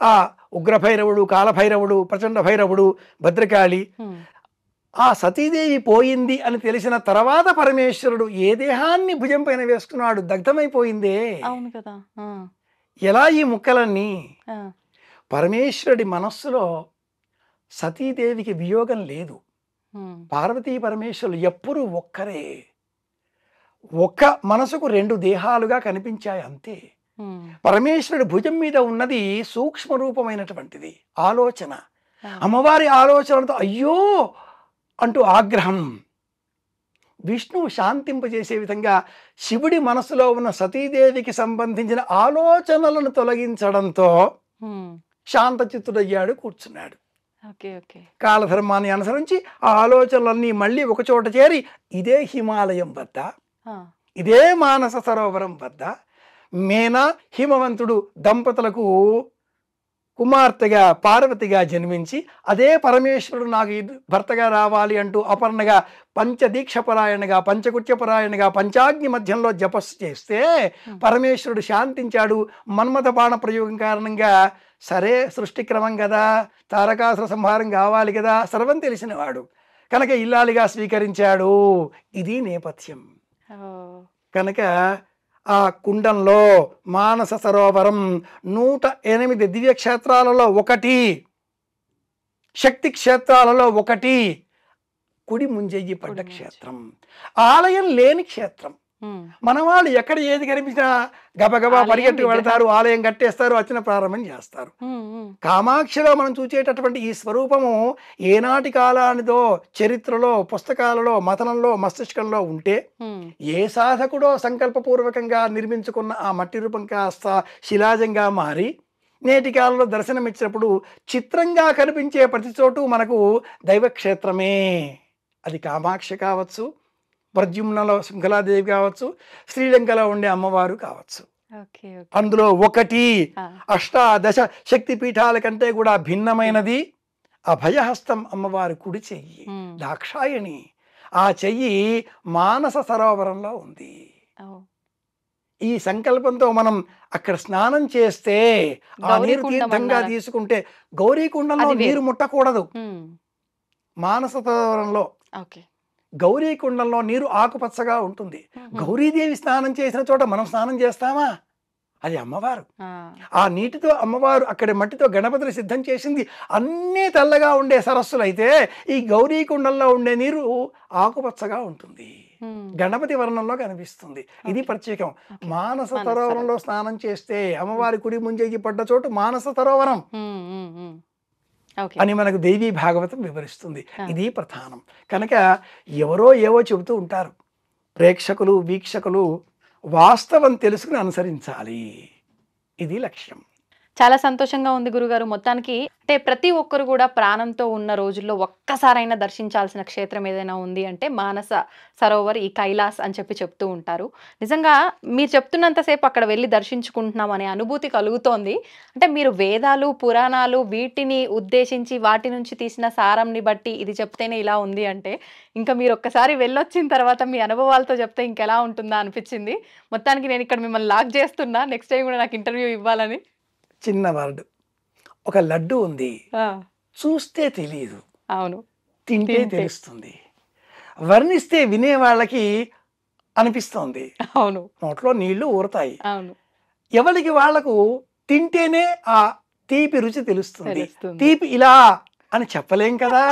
ఆ ఉగ్రభైరవుడు, కాలభైరవుడు, ప్రచండ భైరవుడు, భద్రకాళి. హ్మ్. ఆ సతీదేవి పోయింది అని తెలిసిన తర్వాత పరమేశ్వరుడు ఏ దేహాన్ని భుజం పైన వేసుకున్నాడు, దగ్ధమైపోయిందే. అవును కదా. ఆ. ఎలా ఈ ముక్కలన్నీ? ఆ. పరమేశ్వరుడి మనస్సులో సతీదేవికి వియోగం లేదు. హ్మ్. పార్వతీ పరమేశ్వరులు ఎప్పుడూ ఒక్కరే. ఒక్క మనసుకు 2 దేహాలుగా కనిపించాయి అంతే. హ్మ్. పరమేశ్వరుడి భుజం మీద ఉన్నది సూక్ష్మ రూపమైనటువంటిది ఆలోచన. ఆ. అమ్మవారి ఆలోచనలతో అయ్యో అంటూ ఆగ్రహం. విష్ణువు శాంతింపజేసే విధంగా శివుడి మనసులో ఉన్న సతీదేవికి సంబంధించిన ఆలోచనలను తొలగించడంతో హ్మ్. శాంతచిత్తుడయ్యాడు, కూర్చున్నాడు. ఓకే. ఓకే. కాలధర్మాన్ని అనుసరించి ఆ ఆలోచనలన్నీ మళ్ళీ ఒకచోట చేరి ఇదే హిమాలయం వద్ద, ఆ. ఇదే మానస సరోవరం వద్ద మేనా హిమవంతుడు దంపతులకు కుమార్తెగా పార్వతిగా జన్మించి అదే పరమేశ్వరుడు నాకు భర్తగా రావాలి అంటూ అపర్ణగా పంచదీక్షపరాయణగా, పంచకుత్యపరాయణగా పంచాగ్ని మధ్యంలో జపస్సు చేస్తే పరమేశ్వరుడు శాంతించాడు. మన్మథ బాణ ప్రయోగం కారణంగా సరే సృష్టి క్రమం కదా, తారకాసుర సంహారం కావాలి కదా, సర్వం తెలిసినవాడు కనుక ఇల్లాలిగా స్వీకరించాడు. ఇది నేపథ్యం. ఓ. కనుక ఆ కుండంలో మానస సరోవరం 108 దివ్యక్షేత్రాలలో ఒకటి, శక్తి క్షేత్రాలలో ఒకటి. కుడి ముంజయ్యి పడ్డ క్షేత్రం, ఆలయం లేని క్షేత్రం. మన వాళ్ళు ఎక్కడ ఏది కనిపించినా గబగబా పరిగెత్తుకు వెళతారు, ఆలయం కట్టేస్తారు, అర్చన ప్రారంభం చేస్తారు. కామాక్షిలో మనం చూసేటటువంటి ఈ స్వరూపము ఏనాటి కాలానిదో చరిత్రలో, పుస్తకాలలో, మతనంలో, మస్తిష్కంలో ఉంటే ఏ సాధకుడో సంకల్పపూర్వకంగా నిర్మించుకున్న ఆ మట్టి రూపం కాస్త శిలాజంగా మారి నేటి కాలంలో దర్శనమిచ్చినప్పుడు చిత్రంగా కనిపించే ప్రతి చోటు మనకు దైవక్షేత్రమే. అది కామాక్షి కావచ్చు, ప్రద్యుమ్నలో శృంఖలాదేవి కావచ్చు, శ్రీలంకలో ఉండే అమ్మవారు కావచ్చు. అందులో ఒకటి అష్టాదశ శక్తి పీఠాల కంటే కూడా భిన్నమైనది అభయహస్తం అమ్మవారి కుడి చెయ్యి, దాక్షాయణి. ఆ చెయ్యి మానస సరోవరంలో ఉంది. ఈ సంకల్పంతో మనం అక్కడ స్నానం చేస్తే ఆ నీరు తీర్థంగా తీసుకుంటే, గౌరీకుండంలో నీరు ముట్టకూడదు. మానస సరోవరంలో గౌరీకుండంలో నీరు ఆకుపచ్చగా ఉంటుంది. గౌరీదేవి స్నానం చేసిన చోట మనం స్నానం చేస్తామా? అది అమ్మవారు. ఆ నీటితో అమ్మవారు అక్కడి మట్టితో గణపతిని సిద్ధం చేసింది. అన్నీ తెల్లగా ఉండే సరస్సులు అయితే ఈ గౌరీకుండంలో ఉండే నీరు ఆకుపచ్చగా ఉంటుంది, గణపతి వర్ణంలో కనిపిస్తుంది. ఇది ప్రత్యేకం. మానస సరోవరంలో స్నానం చేస్తే అమ్మవారి కుడి ముంజయ్యి పడ్డ చోటు మానస సరోవరం అని మనకు దేవీ భాగవతం వివరిస్తుంది. ఇది ప్రధానం. కనుక ఎవరో ఏవో చెబుతూ ఉంటారు, ప్రేక్షకులు వీక్షకులు వాస్తవం తెలుసుకుని అనుసరించాలి. ఇది లక్ష్యం. చాలా సంతోషంగా ఉంది గురుగారు. మొత్తానికి అంటే ప్రతి ఒక్కరు కూడా ప్రాణంతో ఉన్న రోజుల్లో ఒక్కసారైనా దర్శించాల్సిన క్షేత్రం ఏదైనా ఉంది అంటే మానస సరోవర్, ఈ కైలాస్ అని చెప్తూ ఉంటారు. నిజంగా మీరు చెప్తున్నంతసేపు అక్కడ వెళ్ళి దర్శించుకుంటున్నాం అనే అనుభూతి కలుగుతోంది. అంటే మీరు వేదాలు, పురాణాలు వీటిని ఉద్దేశించి వాటి నుంచి తీసిన సారంని బట్టి ఇది చెప్తేనే ఇలా ఉంది అంటే, ఇంకా మీరు ఒక్కసారి వెళ్ళొచ్చిన తర్వాత మీ అనుభవాలతో చెప్తే ఇంకెలా ఉంటుందా అనిపించింది. మొత్తానికి నేను ఇక్కడ మిమ్మల్ని లాక్ చేస్తున్నా, నెక్స్ట్ టైం కూడా నాకు ఇంటర్వ్యూ ఇవ్వాలని. చిన్న వర్డ్, ఒక లడ్డు ఉంది, చూస్తే తెలియదు, అవును, తింటే తెలుస్తుంది. వర్ణిస్తే వినే వాళ్ళకి అనిపిస్తోంది, అవును, నోట్లో నీళ్లు ఊరుతాయి. అవును, ఎవరికి వాళ్లకు తింటేనే ఆ తీపి రుచి తెలుస్తుంది. తీపి ఇలా అని చెప్పలేం కదా.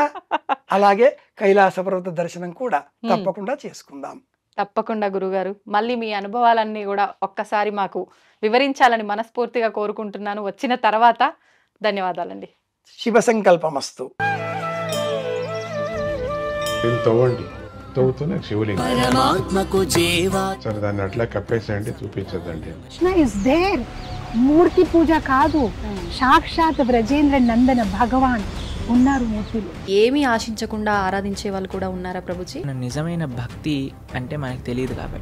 అలాగే కైలాస పర్వత దర్శనం కూడా తప్పకుండా చేసుకుందాం. తప్పకుండా గురుగారు. మళ్ళీ మీ అనుభవాలన్నీ కూడా ఒక్కసారి మాకు వివరించాలని మనస్ఫూర్తిగా కోరుకుంటున్నాను వచ్చిన తర్వాత. ధన్యవాదాలండి. శివ సంకల్పమస్తు. తవ్వండి, తవ్వుతూనే శివలింగం సరే దాన్ని అట్లా కప్పేసేయండి, చూపించదండి. మూర్తి పూజ కాదు, సాక్షాత్ బ్రజేంద్ర నందన భగవాన్ ఉన్నారు మూర్తిలో. ఏమీ ఆశించకుండా ఆరాధించే వాళ్ళు కూడా ఉన్నారా ప్రభుజీ? నిజమైన భక్తి అంటే మనకు తెలియదు కాబట్టి